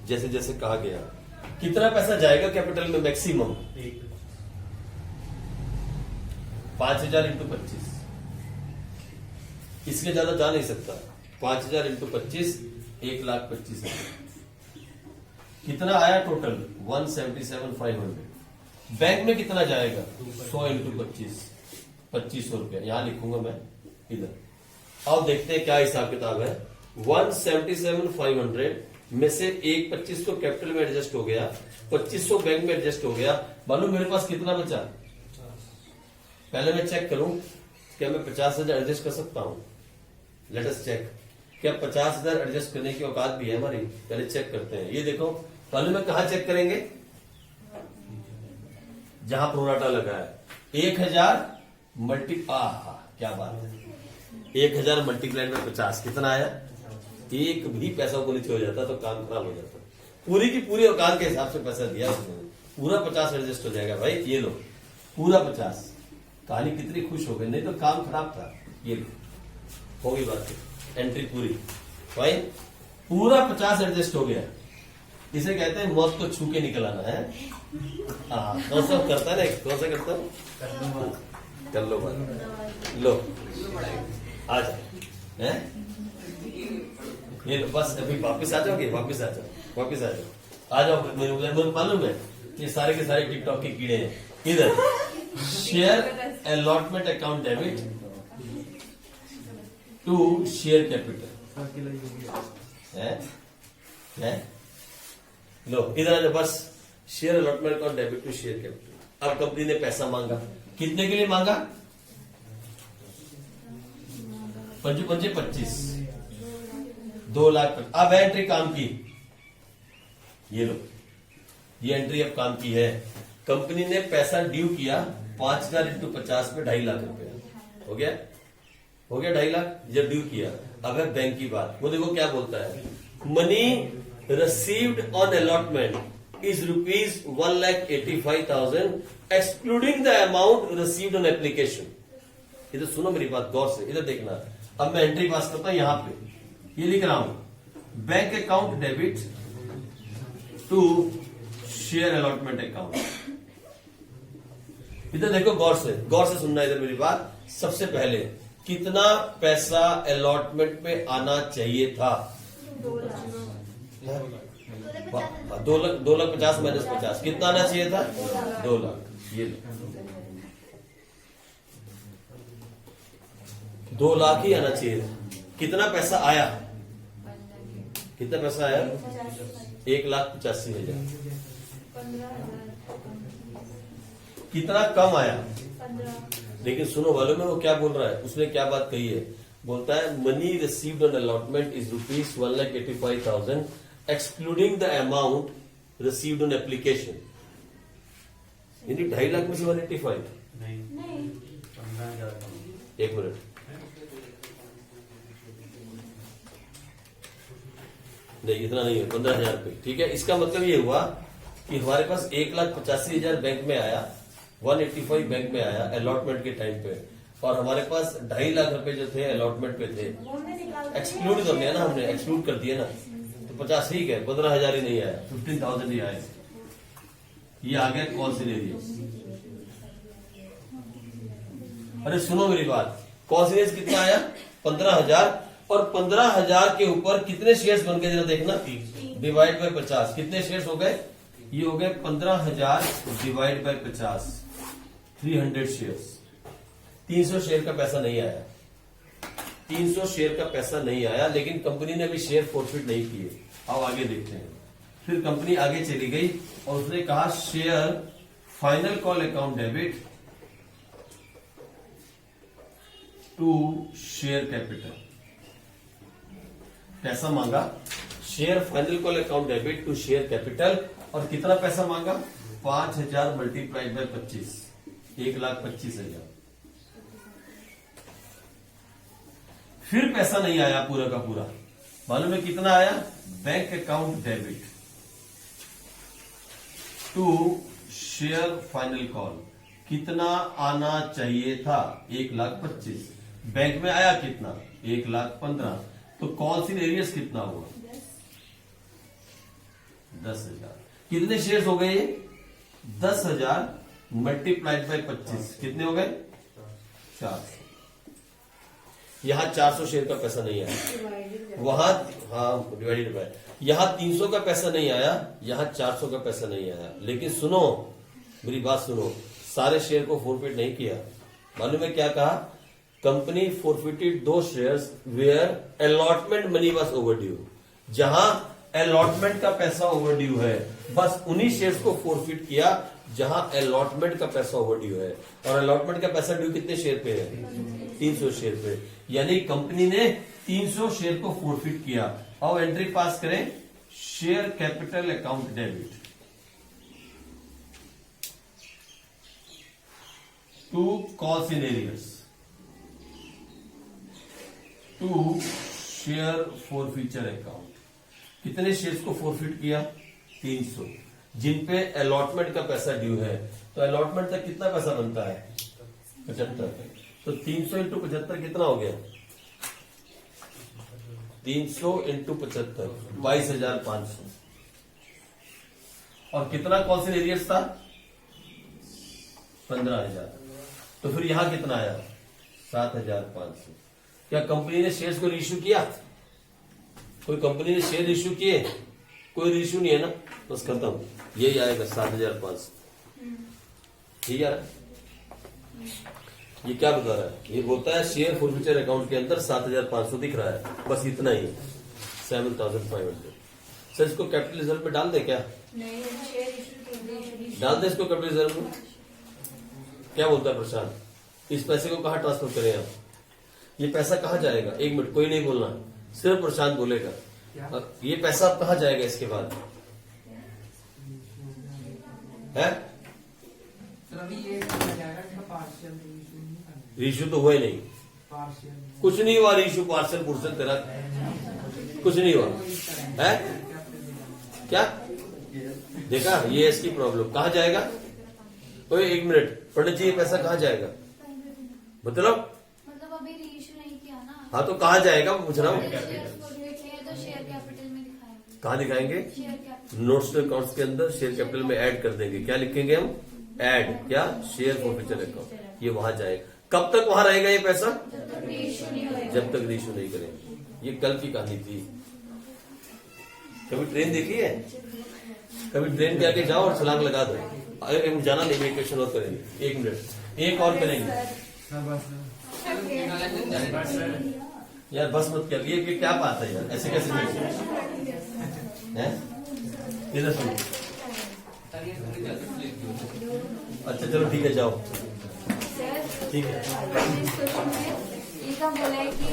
जैसे जैसे कहा गया। कितना पैसा जाएगा कैपिटल में मैक्सिमम? 5,000 इंटू 25, इसके ज्यादा जा नहीं सकता। 5,000 इंटू 25 1,25,000। कितना आया टोटल? 177,500। बैंक में कितना जाएगा? 100 इंटू 25 2500 रुपया। यहां लिखूंगा मैं इधर। अब देखते हैं क्या हिसाब किताब है। 177,500 में से 1,25 तो कैपिटल में एडजस्ट हो गया, 2,500 बैंक में एडजस्ट हो गया। मालूम मेरे पास कितना बचा? पहले मैं चेक करूं क्या मैं 50,000 एडजस्ट कर सकता हूं। लेट अस चेक, क्या 50,000 एडजस्ट करने की औकात भी है हमारी? पहले चेक करते हैं। ये देखो, मालूम में कहा चेक करेंगे? जहां प्रोराटा लगा है 1,000 क्या बात है, 1,000 मल्टीप्लाइड में 50 कितना आया? एक भी पैसा को नीचे हो जाता तो काम खराब हो जाता। पूरी की पूरी औकात के हिसाब से पैसा दिया उसने, पूरा 50 एडजस्ट हो जाएगा भाई। ये लो पूरा 50। कहानी कितनी खुश हो गई, नहीं तो काम खराब था। ये लो होगी बात, एंट्री पूरी भाई, पूरा 50 एडजस्ट हो गया। इसे कहते हैं मौत को छू के निकल आना है। हाँ, कौन सा करता है ना, कौन सा करता है? कर लो बात, लो आ जाओ हैं? ये लो बस, अभी वापिस आ जाओगे, वापिस आ जाओ, वापिस आ जाओ, आ जाओ। मुझे मालूम है ये सारे के सारे टिकटॉक के कीड़े हैं। इधर share allotment account debit to share capital है? लो इधर आ जाओ बस। Share allotment account debit to share capital. अब कंपनी ने पैसा मांगा, कितने के लिए मांगा? 25 2 लाख। अब एंट्री काम की, ये लो ये एंट्री अब काम की है। कंपनी ने पैसा ड्यू किया 5,000 इंटू 50 में 2.5 लाख रुपया हो गया। हो गया 2.5 लाख जब ड्यू किया। अब है बैंक की बात। वो देखो क्या बोलता है, money received on allotment is ₹1,85,000 excluding the amount received on application. इधर सुनो मेरी बात गौर से, इधर देखना। अब मैं एंट्री पास करता हूं यहां पे, ये लिख रहा हूं bank account debit to share allotment account. इधर देखो गौर से सुनना इधर मेरी बात। सबसे पहले कितना पैसा अलॉटमेंट में आना चाहिए था? 2,50,000 माइनस 50 कितना आना चाहिए था? 2 लाख। ये 2 लाख ही आना चाहिए था। कितना पैसा आया? कितना पैसा आया? 1,85,000। कितना कम आया? लेकिन सुनो मालूम है वो क्या बोल रहा है? उसने क्या बात कही है? बोलता है money received on allotment is ₹1,85,000 excluding the amount received on application. यानी 2.5 लाख में से 185 नहीं। एक मिनट, नहीं इतना नहीं है, 15,000 रुपये। ठीक है, इसका मतलब ये हुआ कि हमारे पास 1,85,000 बैंक में आया, 185 बैंक में आया अलॉटमेंट के टाइम पे, और हमारे पास 2.5 लाख रुपए जो थे अलॉटमेंट पे थे। एक्सक्लूड कर दिया ना हमने, एक्सक्लूड कर दिया ना, तो 50 ठीक है, 15,000 ही नहीं आया, 15,000 ही आया। ये आ गया कौन सी अरे सुनो मेरी बात, कॉन्सिलेज कितना आया? 15,000। और 15,000 के ऊपर कितने शेयर्स बन गए जरा देखना, डिवाइड बाय 50 कितने शेयर्स हो गए? ये हो गए 15,000 डिवाइड बाय 50 300 शेयर्स। 300 शेयर का पैसा नहीं आया, 300 शेयर का पैसा नहीं आया। लेकिन कंपनी ने अभी शेयर फॉरफिट नहीं किए। अब आगे देखते हैं। फिर कंपनी आगे चली गई और उसने कहा share final call account debit to share capital. पैसा मांगा, share final call account debit to share capital. और कितना पैसा मांगा? 5,000 मल्टीप्लाइड बाय 25, 1,25,000। फिर पैसा नहीं आया पूरा का पूरा। मालूम है कितना आया? Bank account debit to share final call कितना आना चाहिए था? 1,25,000। बैंक में आया कितना? 1,15,000। तो कॉल्स इन एरियर्स कितना हुआ? 10,000। कितने शेयर्स हो गए? 10,000 मल्टीप्लाइड बाय 25 कितने हो गए? 400। यहां 400 शेयर का पैसा नहीं आया, वहां डिवाइडेड बाय, यहां 300 का पैसा नहीं आया, यहां 400 का पैसा नहीं आया। लेकिन सुनो, मेरी बात सुनो, सारे शेयर को फोरफिट नहीं किया। मालूम है क्या कहा? कंपनी फोरफिटेड दो shares where allotment money was overdue. जहां अलॉटमेंट का पैसा ओवरड्यू है, बस उन्हीं शेयर्स को फोरफिट किया जहां अलॉटमेंट का पैसा ओवरड्यू है। और अलॉटमेंट का पैसा ड्यू कितने शेयर पे है? 300 शेयर पे। यानी कंपनी ने 300 शेयर को फोरफिट किया। और एंट्री पास करें, share capital account debit to calls in arrears to share forfeiture account. कितने शेयर्स को फोरफिट किया? 300, जिन पे अलॉटमेंट का पैसा ड्यू है। तो अलॉटमेंट तक कितना पैसा बनता है? 75। तो 300 इंटू 75 कितना हो गया? 300 इंटू 75 22,500। और कितना कॉल्स इन एरियर्स था? 15,000। तो फिर यहां कितना आया? 7,500। क्या कंपनी ने शेयर्स को रीइश्यू किया? कोई कंपनी ने शेयर इश्यू किए? कोई रीइश्यू नहीं है ना, बस खत्म। यही आएगा 7,500। ठीक है? ये क्या बता रहा है? ये बोलता है शेयर फॉरफीचर अकाउंट के अंदर 7,500 दिख रहा है, बस इतना ही, 7,500। सर इसको कैपिटल रिजर्व में डाल दे क्या? नहीं, शेयर इशू डाल दे इसको कैपिटल रिजर्व में। क्या बोलता है प्रशांत? इस पैसे को कहाँ ट्रांसफर करें आप? ये पैसा कहाँ जाएगा? 1 मिनट, कोई नहीं बोलना, सिर्फ प्रशांत बोलेगा। ये पैसा अब कहाँ जाएगा इसके बाद? है रीशू तो हुआ ही नहीं, कुछ नहीं हुआ। रीशू पार्सल पुर्सल तेरा कुछ नहीं हुआ है क्या? देखा, ये इसकी प्रॉब्लम। कहाँ जाएगा? ओए 1 मिनट, पंडित जी ये पैसा कहाँ जाएगा? मतलब अभी रीइश्यू नहीं किया ना। हाँ तो कहाँ जाएगा पूछ रहा हूँ। तो शेयर कैपिटल में दिखाएंगे। कहाँ दिखाएंगे? Share capital notes to accounts के अंदर शेयर कैपिटल में ऐड कर देंगे। क्या लिखेंगे हम? ऐड क्या? Share forfeiture account. ये वहां जाएगा। कब तक वहां रहेगा ये पैसा? जब तक रीइश्यू नहीं करेंगे। ये कल की कहानी थी। कभी ट्रेन देखी है? कभी ट्रेन के आगे जाओ और छलांग लगा दो। अरे जाना नहीं, एक क्वेश्चन और करेंगे। 1 मिनट, एक और करेंगे यार, बस मत कर। ये क्या बात है यार, ऐसे कैसे हैं? इधर सुनो। अच्छा चलो ठीक है, जाओ। ठीक है। ये क्या बोला है कि